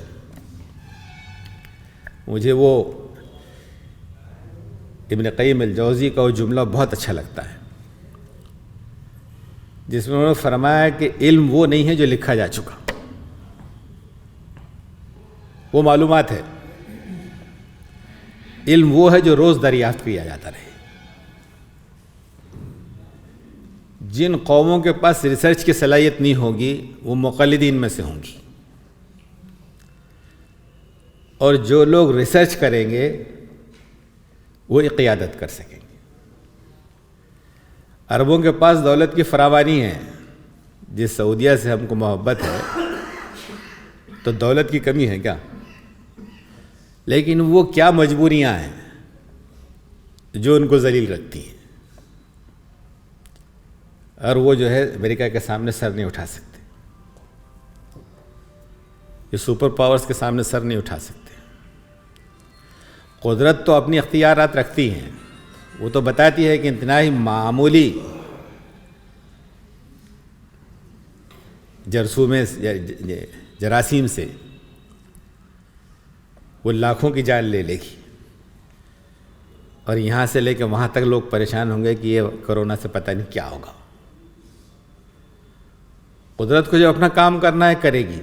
مجھے وہ ابن قیم الجوزی کا وہ جملہ بہت اچھا لگتا ہے جس میں انہوں نے فرمایا کہ علم وہ نہیں ہے جو لکھا جا چکا، وہ معلومات ہے، علم وہ ہے جو روز دریافت کیا جاتا رہے۔ جن قوموں کے پاس ریسرچ کی صلاحیت نہیں ہوگی وہ مقلدین میں سے ہوں گی، اور جو لوگ ریسرچ کریں گے وہ قیادت کر سکیں گے۔ عربوں کے پاس دولت کی فراوانی ہے، جس سعودیہ سے ہم کو محبت ہے تو دولت کی کمی ہے کیا؟ لیکن وہ کیا مجبوریاں ہیں جو ان کو ذلیل رکھتی ہیں، اور وہ جو ہے امریکہ کے سامنے سر نہیں اٹھا سکتے، یہ سپر پاورز کے سامنے سر نہیں اٹھا سکتے۔ قدرت تو اپنی اختیارات رکھتی ہیں، وہ تو بتاتی ہے کہ انتہائی معمولی جرثومے جراثیم سے وہ لاکھوں کی جان لے لے گی، اور یہاں سے لے کے وہاں تک لوگ پریشان ہوں گے کہ یہ کرونا سے پتہ نہیں کیا ہوگا۔ قدرت کو جو اپنا کام کرنا ہے کرے گی،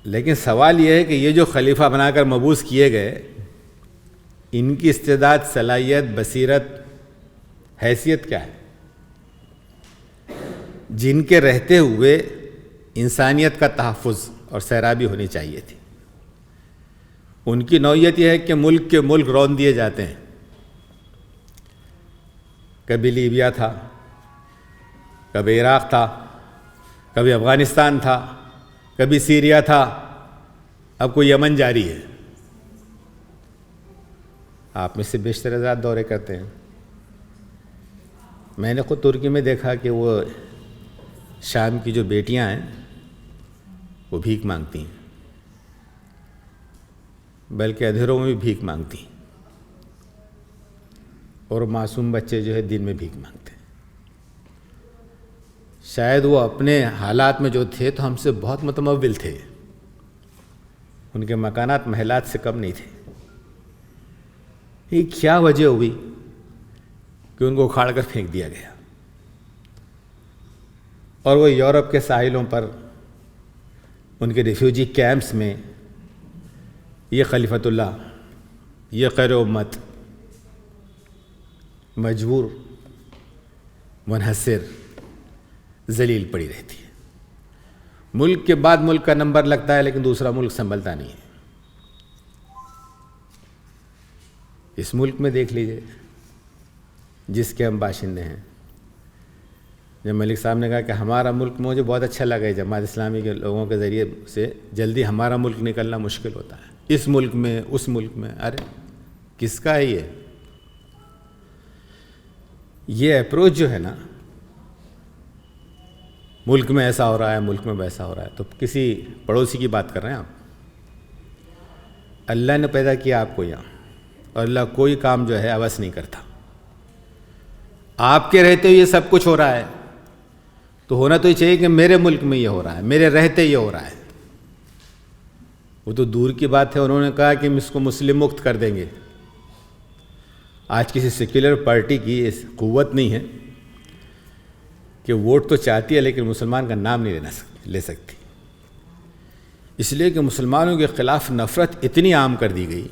لیکن سوال یہ ہے کہ یہ جو خلیفہ بنا کر مبعوث کیے گئے، ان کی استعداد، صلاحیت، بصیرت، حیثیت کیا ہے؟ جن کے رہتے ہوئے انسانیت کا تحفظ اور سیرابی ہونی چاہیے تھی۔ ان کی نوعیت یہ ہے کہ ملک کے ملک رون دیے جاتے ہیں۔ کبھی لیبیا تھا، کبھی عراق تھا، کبھی افغانستان تھا، کبھی سیریا تھا، اب کوئی یمن جاری ہے۔ آپ میں سے بیشتر حضرات دورے کرتے ہیں، میں نے خود ترکی میں دیکھا کہ وہ شام کی جو بیٹیاں ہیں وہ بھیک مانگتی ہیں، بلکہ اندھیروں میں بھی بھیک مانگتی ہیں، اور معصوم بچے جو ہے دن میں بھیک مانگتے ہیں۔ شاید وہ اپنے حالات میں جو تھے تو ہم سے بہت متمول تھے، ان کے مکانات محلات سے کم نہیں تھے۔ یہ کیا وجہ ہوئی کہ ان کو اکھاڑ کر پھینک دیا گیا، اور وہ یورپ کے ساحلوں پر ان کے ریفیوجی کیمپس میں یہ خلیفۃ اللہ، یہ خیر امت مجبور، منحصر، ذلیل پڑی رہتی ہے۔ ملک کے بعد ملک کا نمبر لگتا ہے لیکن دوسرا ملک سنبھلتا نہیں ہے۔ اس ملک میں دیکھ لیجئے جس کے ہم باشندے ہیں، جب ملک صاحب نے کہا کہ ہمارا ملک مجھے بہت اچھا لگا ہے، جماعت اسلامی کے لوگوں کے ذریعے سے جلدی ہمارا ملک نکلنا مشکل ہوتا ہے، اس ملک میں، اس ملک میں۔ ارے کس کا ہے یہ اپروچ جو ہے نا، ملک میں ایسا ہو رہا ہے، ملک میں ویسا ہو رہا ہے، تو کسی پڑوسی کی بات کر رہے ہیں آپ؟ اللہ نے پیدا کیا آپ کو یہاں، اور اللہ کوئی کام جو ہے عوض نہیں کرتا. آپ کے رہتے ہوئے یہ سب کچھ ہو رہا ہے تو ہونا تو یہ چاہیے کہ میرے ملک میں یہ ہو رہا ہے، میرے رہتے یہ ہو رہا ہے. وہ تو دور کی بات ہے، انہوں نے کہا کہ ہم اس کو مسلم مکت کر دیں گے. آج کسی سیکولر پارٹی کی اس قوت نہیں ہے کہ ووٹ تو چاہتی ہے لیکن مسلمان کا نام نہیں لے سکتی، اس لیے کہ مسلمانوں کے خلاف نفرت اتنی عام کر دی گئی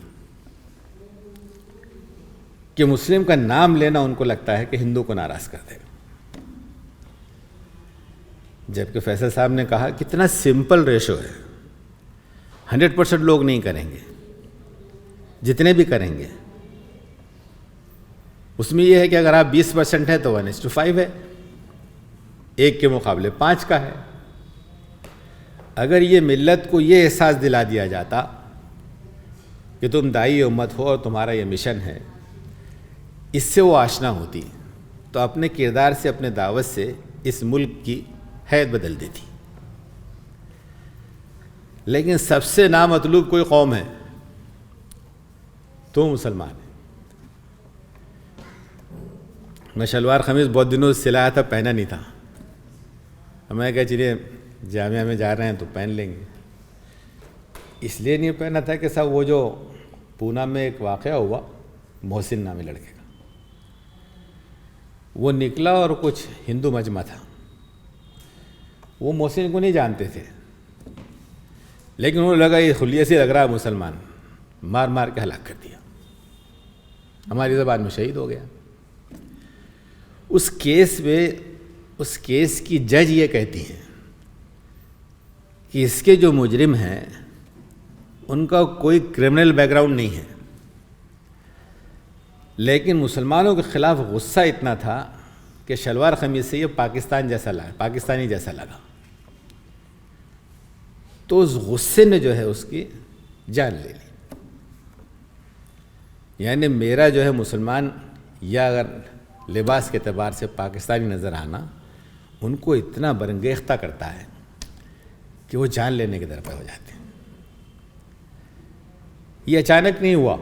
کہ مسلم کا نام لینا ان کو لگتا ہے کہ ہندو کو ناراض کر دے گا. جبکہ فیصل صاحب نے کہا کتنا سمپل ریشو ہے، 100% لوگ نہیں کریں گے، جتنے بھی کریں گے اس میں یہ ہے کہ اگر آپ 20% ہیں تو 1:5 ہے، 1 کے مقابلے 5 کا ہے. اگر یہ ملت کو یہ احساس دلا دیا جاتا کہ تم داعی امت ہو اور تمہارا یہ مشن ہے، اس سے وہ آشنا ہوتی تو اپنے کردار سے، اپنے دعوت سے اس ملک کی حیت بدل دیتی. لیکن سب سے نامطلوب کوئی قوم ہے تو مسلمان ہے. میں شلوار قمیض بہت دنوں سے سلایا تھا، پہنا نہیں تھا. میں کہا چلیے جامعہ میں جا رہے ہیں تو پہن لیں گے. اس لیے نہیں پہنا تھا کہ صاحب وہ جو پونا میں ایک واقعہ ہوا محسن نامی لڑکے کا، وہ نکلا اور کچھ ہندو مجمع تھا، وہ محسن کو نہیں جانتے تھے لیکن انہوں نے لگا یہ خلیے سے لگ رہا ہے مسلمان، مار مار کے ہلاک کر دیا. ہماری زبان میں شہید ہو گیا. اس کیس کی جج یہ کہتی ہیں کہ اس کے جو مجرم ہیں ان کا کوئی کرمنل بیک گراؤنڈ نہیں ہے، لیکن مسلمانوں کے خلاف غصہ اتنا تھا کہ شلوار قمیض سے یہ پاکستانی جیسا لگا، تو اس غصے نے جو ہے اس کی جان لے لی. یعنی میرا جو ہے مسلمان یا اگر لباس کے اعتبار سے پاکستانی نظر آنا ان کو اتنا برنگیختہ کرتا ہے کہ وہ جان لینے کے در پہ ہو جاتے ہیں. یہ اچانک نہیں ہوا،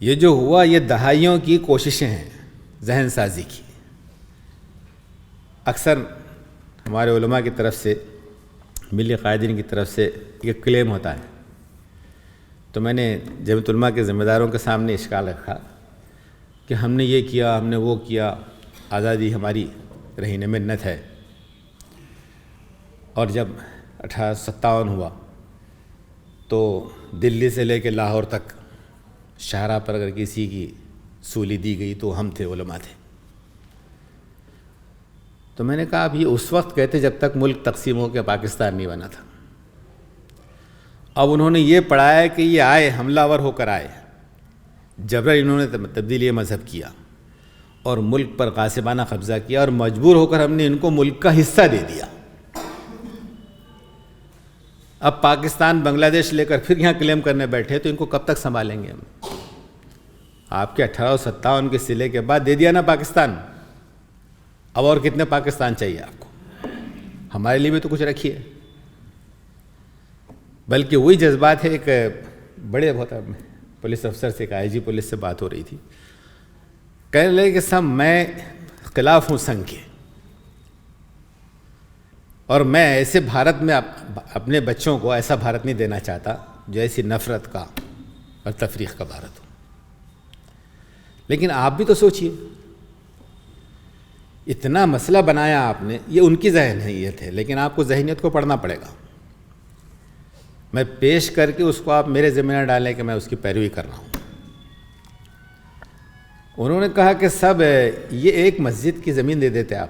یہ جو ہوا یہ دہائیوں کی کوششیں ہیں ذہن سازی کی. اکثر ہمارے علماء کی طرف سے، ملی قائدین کی طرف سے یہ کلیم ہوتا ہے، تو میں نے جمعیت علماء کے ذمہ داروں کے سامنے اشکال رکھا کہ ہم نے یہ کیا، ہم نے وہ کیا، آزادی ہماری رہین منت ہے. اور جب 1857 ہوا تو دلی سے لے کے لاہور تک شاہراہ پر اگر کسی کی سولی دی گئی تو ہم تھے، علماء تھے. تو میں نے کہا اب یہ اس وقت کہتے جب تک ملک تقسیم ہو کے پاکستان نہیں بنا تھا. اب انہوں نے یہ پڑھایا کہ یہ آئے، حملہ آور ہو کر آئے، جبرن انہوں نے تبدیلی مذہب کیا اور ملک پر غاصبانہ قبضہ کیا، اور مجبور ہو کر ہم نے ان کو ملک کا حصہ دے دیا. اب پاکستان بنگلہ دیش لے کر پھر یہاں کلیم کرنے بیٹھے تو ان کو کب تک سنبھالیں گے ہم؟ آپ کے 1857 کے سلے کے بعد دے دیا نا پاکستان، اب اور کتنے پاکستان چاہیے آپ کو؟ ہمارے لیے بھی تو کچھ رکھیے. بلکہ وہی جذبات ہے. ایک بڑے بہت پولیس افسر سے، ایک IG پولیس سے بات ہو رہی تھی، کہنے لگے کہ صاحب میں خلاف ہوں سنگھ کے، اور میں ایسے بھارت میں اپنے بچوں کو ایسا بھارت نہیں دینا چاہتا جو ایسی نفرت کا اور تفریق کا بھارت ہو. لیکن آپ بھی تو سوچئے، اتنا مسئلہ بنایا آپ نے، یہ ان کی ذہنیت ہے لیکن آپ کو ذہنیت کو پڑھنا پڑے گا. میں پیش کر کے اس کو آپ میرے ذمہ نہ ڈالیں کہ میں اس کی پیروی کر رہا ہوں. انہوں نے کہا کہ سب یہ ایک مسجد کی زمین دے دیتے، آپ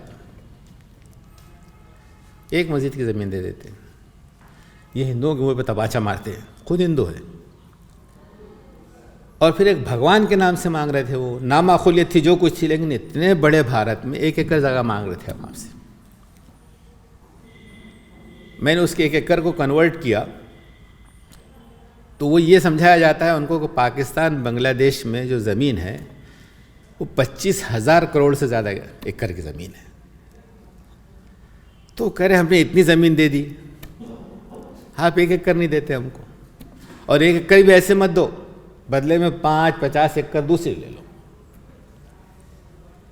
ایک مسجد کی زمین دے دیتے، یہ ہندوؤں کے منہ پہ تباچہ مارتے ہیں، خود ہندو ہے. اور پھر ایک بھگوان کے نام سے مانگ رہے تھے، وہ نامعقولیت تھی جو کچھ تھی، لیکن اتنے بڑے بھارت میں 1 ایکڑ جگہ مانگ رہے تھے ہم آپ سے. میں نے اس کے 1 ایکڑ کو کنورٹ کیا تو وہ یہ سمجھایا جاتا ہے ان کو کہ پاکستان بنگلہ دیش میں جو زمین ہے وہ 25,000 کروڑ سے زیادہ ایکڑ کی زمین ہے. تو کہہ رہے ہم نے اتنی زمین دے دی. آپ 1 ایکڑ نہیں دیتے ہم کو, اور 1 ایکڑ بھی ایسے مت دو, بدلے میں 5-50 ایکڑ دوسری لے لو.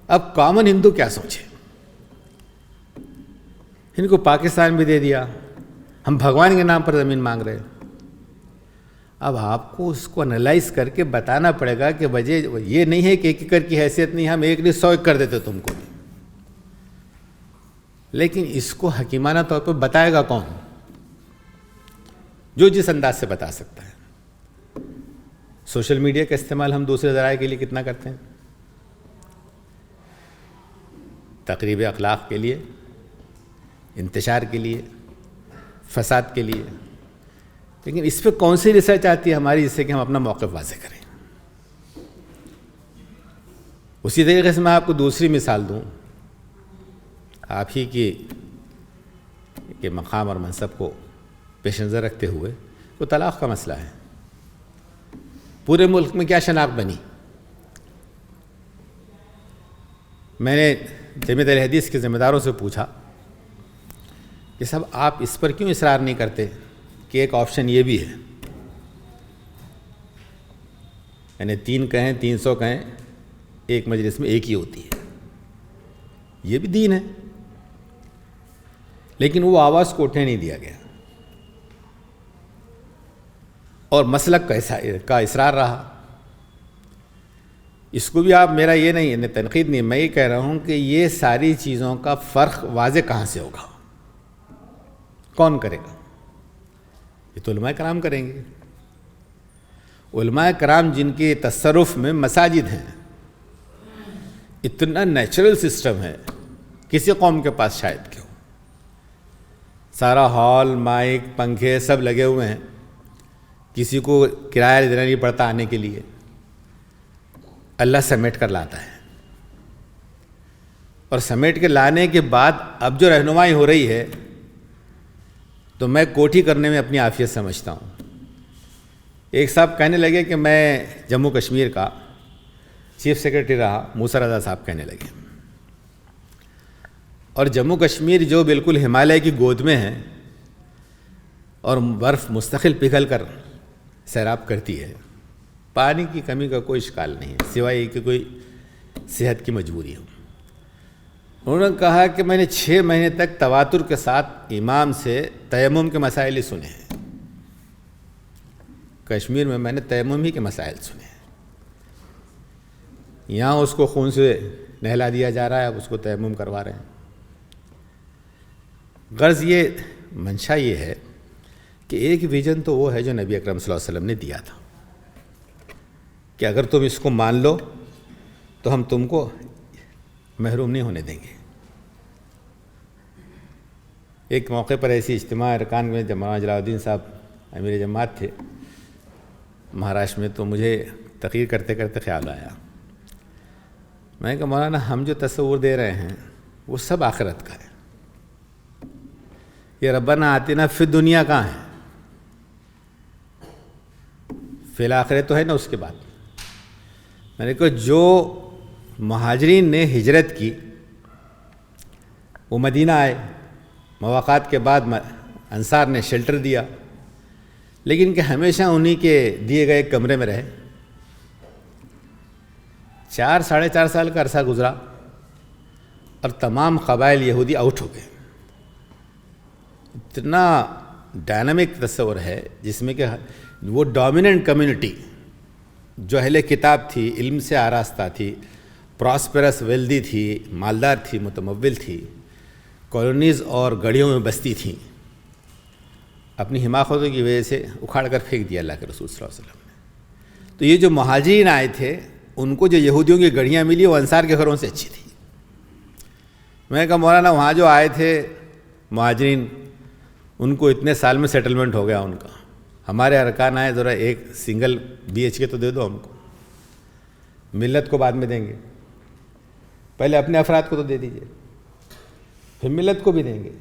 اب کامن ہندو کیا سوچے؟ ان کو پاکستان بھی دے دیا, ہم بھگوان کے نام پر زمین مانگ رہے ہیں. اب آپ کو اس کو انالائز کر کے بتانا پڑے گا کہ وجہ یہ نہیں ہے کہ 1 ایکڑ کی حیثیت نہیں, ہم 100 ایکڑ دیتے تم کو. لیکن اس کو حکیمانہ طور پر بتائے گا کون؟ جو جس انداز سے بتا سکتا ہے. سوشل میڈیا کا استعمال ہم دوسرے ذرائع کے لیے کتنا کرتے ہیں؟ تقریب اخلاق کے لیے, انتشار کے لیے, فساد کے لیے. لیکن اس پہ کون سی ریسرچ آتی ہے ہماری جس سے کہ ہم اپنا موقف واضح کریں؟ اسی طریقے سے میں آپ کو دوسری مثال دوں, آپ ہی کے مقام اور منصب کو پیش نظر رکھتے ہوئے, وہ طلاق کا مسئلہ ہے. پورے ملک میں کیا شناخت بنی؟ میں نے جامعۃ اہل حدیث کے ذمہ داروں سے پوچھا کہ صاحب آپ اس پر کیوں اصرار نہیں کرتے کہ ایک آپشن یہ بھی ہے, یعنی 3 کہیں 300 کہیں, ایک مجلس میں ایک ہی ہوتی ہے, یہ بھی دین ہے. لیکن وہ آواز کو اٹھنے نہیں دیا گیا, اور مسلک کا اصرار رہا. اس کو بھی آپ, میرا یہ نہیں تنقید نہیں, میں یہ کہہ رہا ہوں کہ یہ ساری چیزوں کا فرق واضح کہاں سے ہوگا؟ کون کرے گا؟ یہ تو علماء کرام کریں گے. علماء کرام جن کے تصرف میں مساجد ہیں, اتنا نیچرل سسٹم ہے, کسی قوم کے پاس شاید کیوں, سارا ہال, مائک, پنکھے سب لگے ہوئے ہیں, کسی کو کرایہ دینا نہیں پڑتا آنے کے لیے, اللہ سمیٹ کر لاتا ہے. اور سمیٹ کے لانے کے بعد اب جو رہنمائی ہو رہی ہے تو میں کوٹھی کرنے میں اپنی عافیت سمجھتا ہوں. ایک صاحب کہنے لگے کہ میں جموں کشمیر کا چیف سیکرٹری رہا, موسیٰ رضا صاحب کہنے لگے, اور جموں کشمیر جو بالکل ہمالیہ کی گود میں ہے اور برف مستقل پگھل کر سیراب کرتی ہے, پانی کی کمی کا کوئی اشکال نہیں ہے سوائے کہ کوئی صحت کی مجبوری ہو. انہوں نے کہا کہ میں نے 6 مہینے تک تواتر کے ساتھ امام سے تیمم کے مسائل ہی سنے ہیں. کشمیر میں نے تیمم ہی کے مسائل سنے ہیں. یہاں اس کو خون سے نہلا دیا جا رہا ہے, اب اس کو تیمم کروا رہے ہیں. غرض یہ منشا یہ ہے کہ ایک ویژن تو وہ ہے جو نبی اکرم صلی اللہ علیہ وسلم نے دیا تھا کہ اگر تم اس کو مان لو تو ہم تم کو محروم نہیں ہونے دیں گے. ایک موقع پر ایسی اجتماع ارکان میں مولانا جلال الدین صاحب امیر جماعت تھے مہاراشٹر میں, تو مجھے تقریر کرتے کرتے خیال آیا, میں نے کہا مولانا ہم جو تصور دے رہے ہیں وہ سب آخرت کا ہے, یہ ربنا آتنا فی الدنیا کہاں ہے؟ فی الآخرت تو ہے نا. اس کے بعد میں نے کہا جو مہاجرین نے ہجرت کی وہ مدینہ آئے, مواقعات کے بعد انصار نے شیلٹر دیا, لیکن کہ ہمیشہ انہی کے دیے گئے کمرے میں رہے. 4-4.5 سال کا عرصہ گزرا اور تمام قبائل یہودی آؤٹ ہو گئے. اتنا ڈائنامک تصور ہے جس میں کہ وہ ڈومیننٹ کمیونٹی جو اہل کتاب تھی, علم سے آراستہ تھی, پراسپرس ویلدی تھی, مالدار تھی, متمول تھی, کالونیز اور گڑھیوں میں بستی تھیں, اپنی حماقتوں کی وجہ سے اکھاڑ کر پھینک دیا اللہ کے رسول صلی اللہ علیہ وسلم نے. تو یہ جو مہاجرین آئے تھے ان کو جو یہودیوں کی گڑھیاں ملی وہ انصار کے گھروں سے اچھی تھی. میں نے کہا مولانا وہاں جو آئے تھے مہاجرین ان کو اتنے سال میں سیٹلمنٹ ہو گیا ان کا, ہمارے ارکان آئے ذرا ایک سنگل BHK تو دے دو ہم کو, ملت کو بعد میں دیں گے, پہلے اپنے افراد کو تو دے دیجئے, پھر ملت کو بھی دیں گے.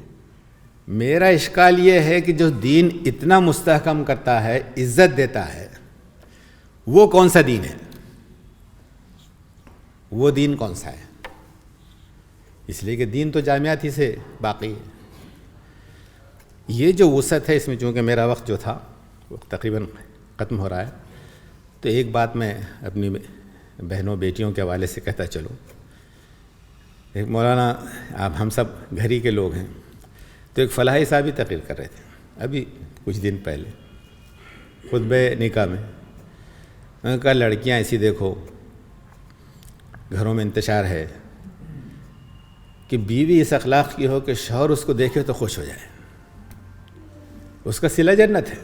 میرا اشکال یہ ہے کہ جو دین اتنا مستحکم کرتا ہے, عزت دیتا ہے, وہ کون سا دین ہے؟ وہ دین کون سا ہے؟ اس لیے کہ دین تو جامعات ہی سے باقی ہے. یہ جو وسعت ہے اس میں، چونکہ میرا وقت جو تھا وہ تقریباً ختم ہو رہا ہے، تو ایک بات میں اپنی بہنوں بیٹیوں کے حوالے سے کہتا چلوں. ایک مولانا، آپ ہم سب گھر ہی کے لوگ ہیں، تو ایک فلاحی صاحب ہی تقریر کر رہے تھے ابھی کچھ دن پہلے خطبہ نکاح میں. میں نے کہا لڑکیاں ایسی دیکھو گھروں میں انتشار ہے کہ بیوی اس اخلاق کی ہو کہ شوہر اس کو دیکھے تو خوش ہو جائے، اس کا صلہ جنت ہے.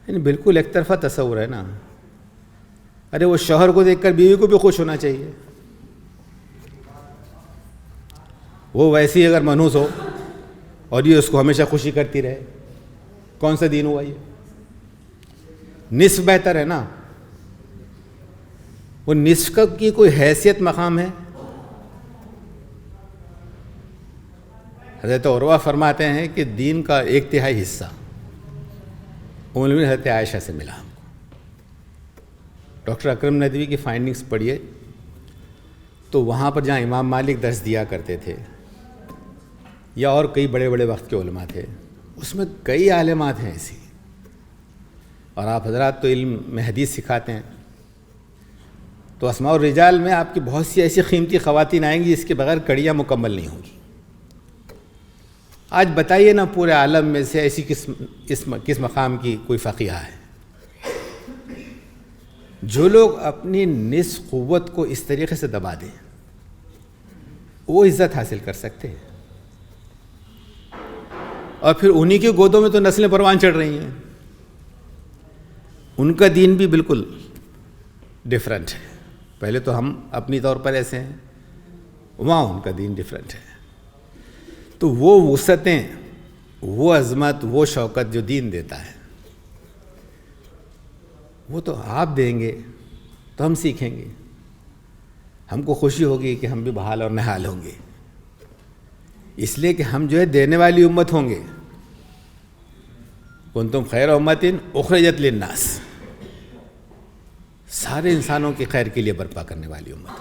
یعنی بالکل ایک طرفہ تصور ہے نا. ارے وہ شوہر کو دیکھ کر بیوی کو بھی خوش ہونا چاہیے. وہ ویسی اگر منحوس ہو اور یہ اس کو ہمیشہ خوشی کرتی رہے، کون سا دین ہوا یہ؟ نصف بہتر ہے نا. وہ نصف کی کوئی حیثیت مقام ہے؟ حضرت عروہ فرماتے ہیں کہ دین کا 1/3 حصہ حضرت عائشہ سے ملا ہم کو. ڈاکٹر اکرم ندوی کی فائنڈنگز پڑھیے تو وہاں پر جہاں امام مالک درس دیا کرتے تھے یا اور کئی بڑے بڑے وقت کے علماء تھے، اس میں کئی عالمات ہیں ایسی. اور آپ حضرات تو علم میں حدیث سکھاتے ہیں، تو اسماء الرجال میں آپ کی بہت سی ایسی قیمتی خواتین آئیں گی جس کے بغیر کڑیاں مکمل نہیں ہوں گی. آج بتائیے نا پورے عالم میں سے ایسی کس مقام کی کوئی فقیہ ہے؟ جو لوگ اپنی نصف قوت کو اس طریقے سے دبا دیں وہ عزت حاصل کر سکتے ہیں. اور پھر انہی کے گودوں میں تو نسلیں پروان چڑھ رہی ہیں. ان کا دین بھی بالکل ڈیفرنٹ ہے. پہلے تو ہم اپنی طور پر ایسے ہیں، وہاں ان کا دین ڈیفرنٹ ہے. تو وہ وسعتیں، وہ عظمت، وہ شوکت جو دین دیتا ہے وہ تو آپ دیں گے تو ہم سیکھیں گے. ہم کو خوشی ہوگی کہ ہم بھی بحال اور نحال ہوں گے، اس لیے کہ ہم جو ہے دینے والی امت ہوں گے. کنتم خیر امت اخرجت للناس، سارے انسانوں کی خیر کے لیے برپا کرنے والی امت.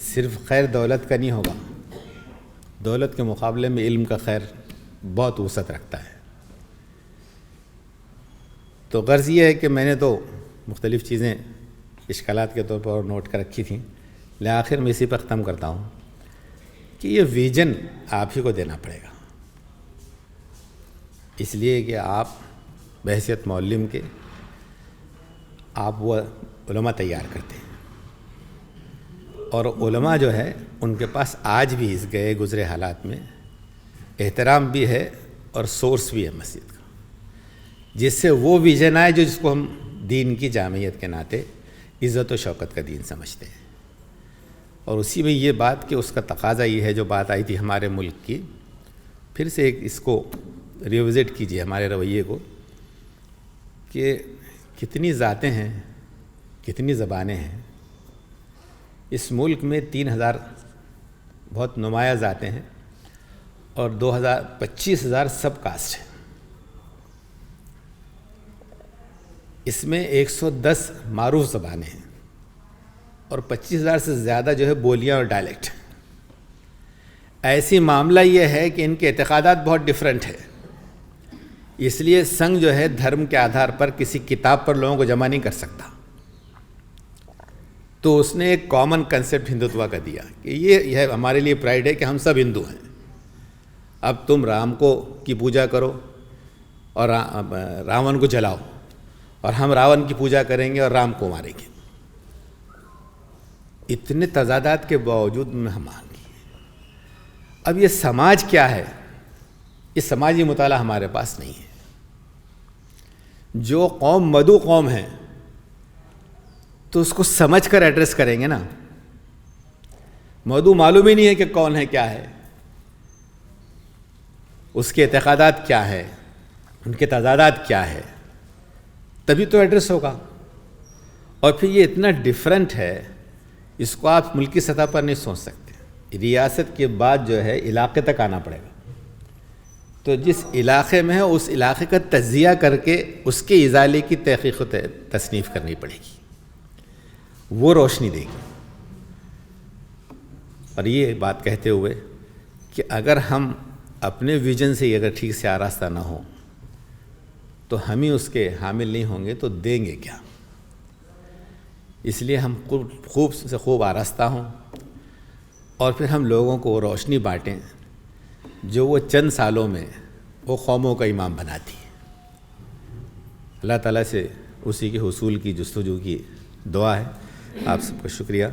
صرف خیر دولت کا نہیں ہوگا، دولت کے مقابلے میں علم کا خیر بہت وسعت رکھتا ہے. تو غرض یہ ہے کہ میں نے تو مختلف چیزیں اشکالات کے طور پر نوٹ کر رکھی تھیں، آخر میں اسی پر ختم کرتا ہوں کہ یہ ویژن آپ ہی کو دینا پڑے گا. اس لیے کہ آپ بحیثیت معلم کے آپ وہ علماء تیار کرتے ہیں، اور علماء جو ہے ان کے پاس آج بھی اس گئے گزرے حالات میں احترام بھی ہے اور سورس بھی ہے مسجد کا، جس سے وہ ویژن آئے جو جس کو ہم دین کی جامعیت کے ناطے عزت و شوکت کا دین سمجھتے ہیں. اور اسی میں یہ بات کہ اس کا تقاضا یہ ہے جو بات آئی تھی ہمارے ملک کی، پھر سے ایک اس کو ریوزٹ کیجیے ہمارے رویے کو، کہ کتنی ذاتیں ہیں، کتنی زبانیں ہیں. اس ملک میں 3000 بہت نمایاں ذاتیں ہیں اور 25,000 سب کاسٹ ہیں. اس میں 110 معروف زبانیں ہیں اور 25,000 سے زیادہ جو ہے بولیاں اور ڈائلیکٹ. ایسی معاملہ یہ ہے کہ ان کے اعتقادات بہت ڈیفرنٹ ہے. اس لیے سنگھ جو ہے دھرم کے آدھار پر کسی کتاب پر لوگوں کو جمع نہیں کر سکتا. تو اس نے ایک کامن کنسیپٹ ہندوتوا کا دیا کہ یہ ہمارے لیے پرائیڈ ہے کہ ہم سب ہندو ہیں. اب تم رام کی پوجا کرو اور راون کو جلاؤ، اور ہم راون کی پوجا کریں گے اور رام کو ماریں گے. اتنے تضادات کے باوجود میں ہم آئیں گے. اب یہ سماج کیا ہے، یہ سماجی مطالعہ ہمارے پاس نہیں ہے. جو قوم مدعو قوم ہے تو اس کو سمجھ کر ایڈریس کریں گے نا. مدعو معلوم ہی نہیں ہے کہ کون ہے، کیا ہے، اس کے اعتقادات کیا ہے، ان کے تضادات کیا ہے، تبھی تو ایڈریس ہوگا. اور پھر یہ اتنا ڈیفرنٹ ہے، اس کو آپ ملکی سطح پر نہیں سوچ سکتے. ریاست کے بعد جو ہے علاقے تک آنا پڑے گا. تو جس علاقے میں ہے اس علاقے کا تجزیہ کر کے اس کے ازالے کی تحقیق و تصنیف کرنی پڑے گی، وہ روشنی دے گی. اور یہ بات کہتے ہوئے کہ اگر ہم اپنے ویژن سے اگر ٹھیک سے آراستہ نہ ہو تو ہم ہی اس کے حامل نہیں ہوں گے تو دیں گے کیا؟ اس لیے ہم خوب سے خوب آراستہ ہوں اور پھر ہم لوگوں کو وہ روشنی بانٹیں جو وہ چند سالوں میں وہ قوموں کا امام بناتی ہے۔ اللہ تعالیٰ سے اسی کے حصول کی جستجو کی دعا ہے۔ آپ سب کا شکریہ۔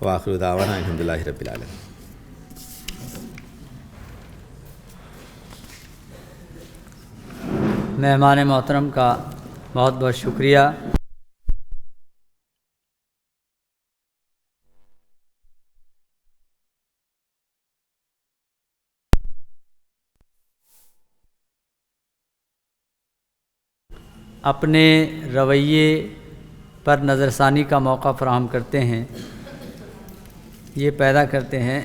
وآخر دعوانا الحمدللہ رب العالمین۔ مہمان محترم کا بہت بہت شکریہ۔ اپنے رویے پر نظر ثانی کا موقع فراہم کرتے ہیں، یہ پیدا کرتے ہیں،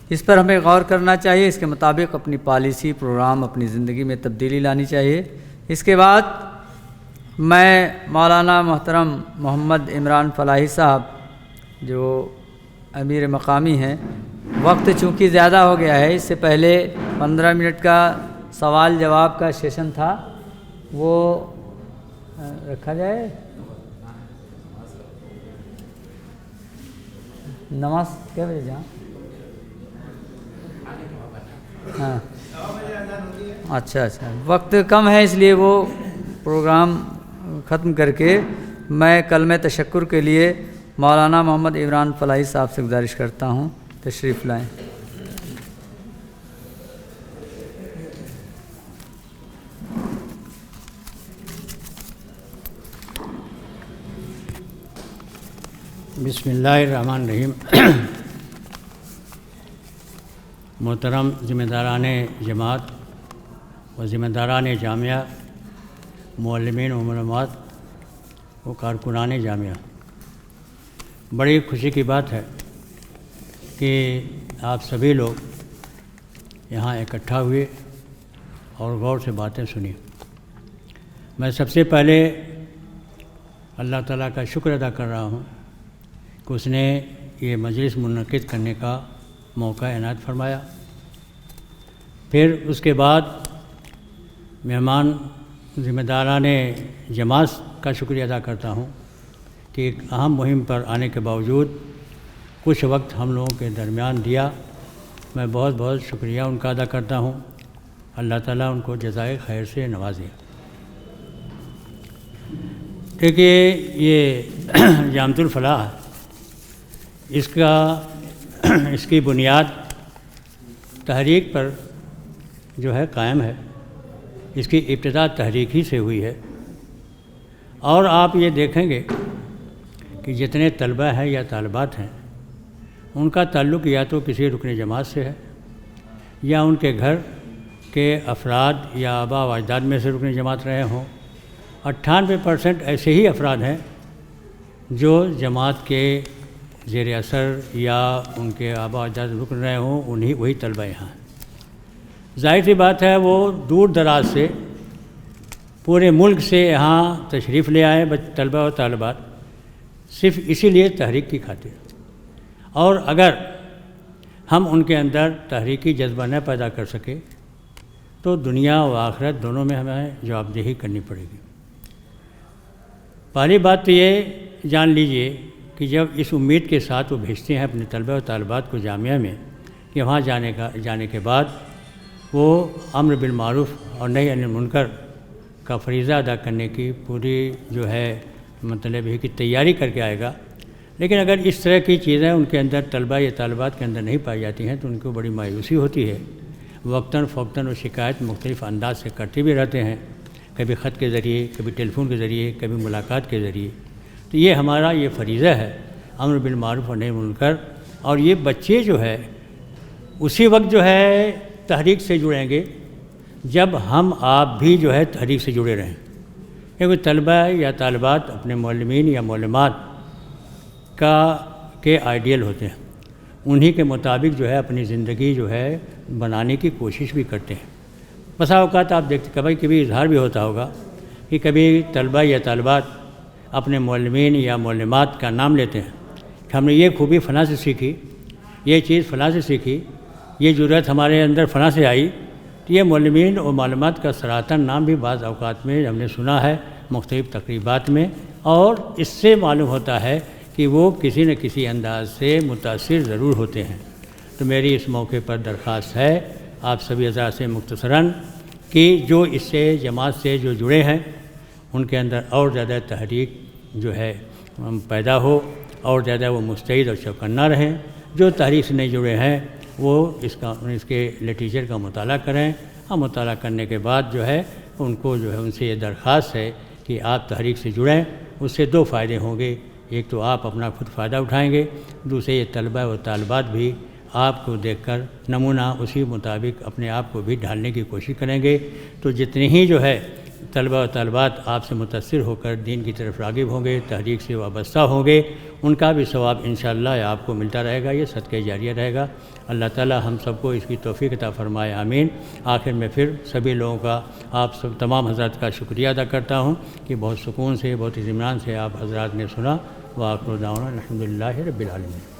اس پر ہمیں غور کرنا چاہیے، اس کے مطابق اپنی پالیسی پروگرام اپنی زندگی میں تبدیلی لانی چاہیے۔ اس کے بعد میں مولانا محترم محمد عمران فلاحی صاحب جو امیر مقامی ہیں، وقت چونکہ زیادہ ہو گیا ہے، اس سے پہلے 15 منٹ کا سوال جواب کا سیشن تھا، وہ رکھا جائے۔ نماز کیا بجے جہاں؟ ہاں اچھا، وقت کم ہے اس لیے وہ پروگرام ختم کر کے میں کلمہ تشکر کے لیے مولانا محمد عمران فلاحی صاحب سے گزارش کرتا ہوں، تشریف لائیں۔ بسم اللہ الرحمن الرحیم۔ محترم ذمہ داران جماعت و ذمہ داران جامعہ، معلمین و معلمات و کارکنان جامعہ، بڑی خوشی کی بات ہے کہ آپ سبھی لوگ یہاں اکٹھا ہوئے اور غور سے باتیں سنی۔ میں سب سے پہلے اللہ تعالیٰ کا شکر ادا کر رہا ہوں کہ اس نے یہ مجلس منعقد کرنے کا موقع عنایت فرمایا۔ پھر اس کے بعد مہمان ذمہ داران جماعت کا شکریہ ادا کرتا ہوں کہ ایک اہم مہم پر آنے کے باوجود کچھ وقت ہم لوگوں کے درمیان دیا۔ میں بہت بہت شکریہ ان کا ادا کرتا ہوں۔ اللہ تعالیٰ ان کو جزائے خیر سے نوازے۔ دیکھیے، یہ جامعۃ الفلاح اس کی بنیاد تحریک پر جو ہے قائم ہے۔ اس کی ابتدا تحریک ہی سے ہوئی ہے، اور آپ یہ دیکھیں گے کہ جتنے طلبہ ہیں یا طالبات ہیں، ان کا تعلق یا تو کسی رکن جماعت سے ہے، یا ان کے گھر کے افراد یا آباء و اجداد میں سے رکن جماعت رہے ہوں۔ 98% ایسے ہی افراد ہیں جو جماعت کے زیر اثر یا ان کے آباء و اجداد رکن رہے ہوں، وہی طلبہ یہاں ہیں۔ ظاہر سی بات ہے، وہ دور دراز سے پورے ملک سے یہاں تشریف لے آئے طلبہ و طالبات، صرف اسی لیے تحریک کی خاطر۔ اور اگر ہم ان کے اندر تحریکی جذبہ نہ پیدا کر سکے تو دنیا و آخرت دونوں میں ہمیں جواب دہی کرنی پڑے گی۔ پہلی بات تو یہ جان لیجئے کہ جب اس امید کے ساتھ وہ بھیجتے ہیں اپنے طلبہ و طالبات کو جامعہ میں کہ وہاں جانے کے بعد وہ امر بالمعروف اور نہی عن المنکر کا فریضہ ادا کرنے کی پوری جو ہے مطلب ہے کہ تیاری کر کے آئے گا، لیکن اگر اس طرح کی چیزیں ان کے اندر طلبہ یا طالبات کے اندر نہیں پائی جاتی ہیں تو ان کو بڑی مایوسی ہوتی ہے۔ وقتاً فوقتاً وہ شکایت مختلف انداز سے کرتے بھی رہتے ہیں، کبھی خط کے ذریعے، کبھی ٹیلی فون کے ذریعے، کبھی ملاقات کے ذریعے۔ تو یہ ہمارا یہ فریضہ ہے امر بالمعروف اور نہی عن المنکر۔ اور یہ بچے جو ہے اسی وقت جو ہے تحریک سے جڑیں گے جب ہم آپ بھی جو ہے تحریک سے جڑے رہیں، کیونکہ طلبہ یا طالبات اپنے معلمین یا معلمات کے آئیڈیل ہوتے ہیں، انہی کے مطابق جو ہے اپنی زندگی جو ہے بنانے کی کوشش بھی کرتے ہیں۔ بسا اوقات آپ دیکھتے کبھی اظہار بھی ہوتا ہوگا کہ کبھی طلبہ یا طالبات اپنے معلمین یا معلمات کا نام لیتے ہیں کہ ہم نے یہ خوبی فلاں سے سیکھی، یہ چیز فلاں سے سیکھی، یہ جرأت ہمارے اندر فنا سے آئی کہ یہ معلمین اور معلومات کا سراتن نام بھی بعض اوقات میں ہم نے سنا ہے مختلف تقریبات میں، اور اس سے معلوم ہوتا ہے کہ وہ کسی نہ کسی انداز سے متاثر ضرور ہوتے ہیں۔ تو میری اس موقع پر درخواست ہے آپ سبھی حضرات سے مختصراً کہ جو اس سے جماعت سے جو جڑے ہیں ان کے اندر اور زیادہ تحریک جو ہے پیدا ہو، اور زیادہ وہ مستعد اور چوکنا رہیں۔ جو تحریک سے نہیں جڑے ہیں وہ اس کے لٹریچر کا مطالعہ کریں، اور مطالعہ کرنے کے بعد جو ہے ان کو جو ہے ان سے یہ درخواست ہے کہ آپ تحریک سے جڑیں۔ اس سے دو فائدے ہوں گے، ایک تو آپ اپنا خود فائدہ اٹھائیں گے، دوسرے یہ طلبہ و طالبات بھی آپ کو دیکھ کر نمونہ اسی مطابق اپنے آپ کو بھی ڈھالنے کی کوشش کریں گے۔ تو جتنے ہی جو ہے طلبہ و طالبات آپ سے متاثر ہو کر دین کی طرف راغب ہوں گے، تحریک سے وابستہ ہوں گے، ان کا بھی ثواب انشاءاللہ آپ کو ملتا رہے گا، یہ صدقہ جاریہ رہے گا۔ اللہ تعالی ہم سب کو اس کی توفیق عطا فرمائے، آمین۔ آخر میں پھر سبھی لوگوں کا، آپ سب تمام حضرات کا شکریہ ادا کرتا ہوں کہ بہت سکون سے، بہت اطمینان سے آپ حضرات نے سنا۔ وآخر دعوانا الحمدللہ رب العالمین۔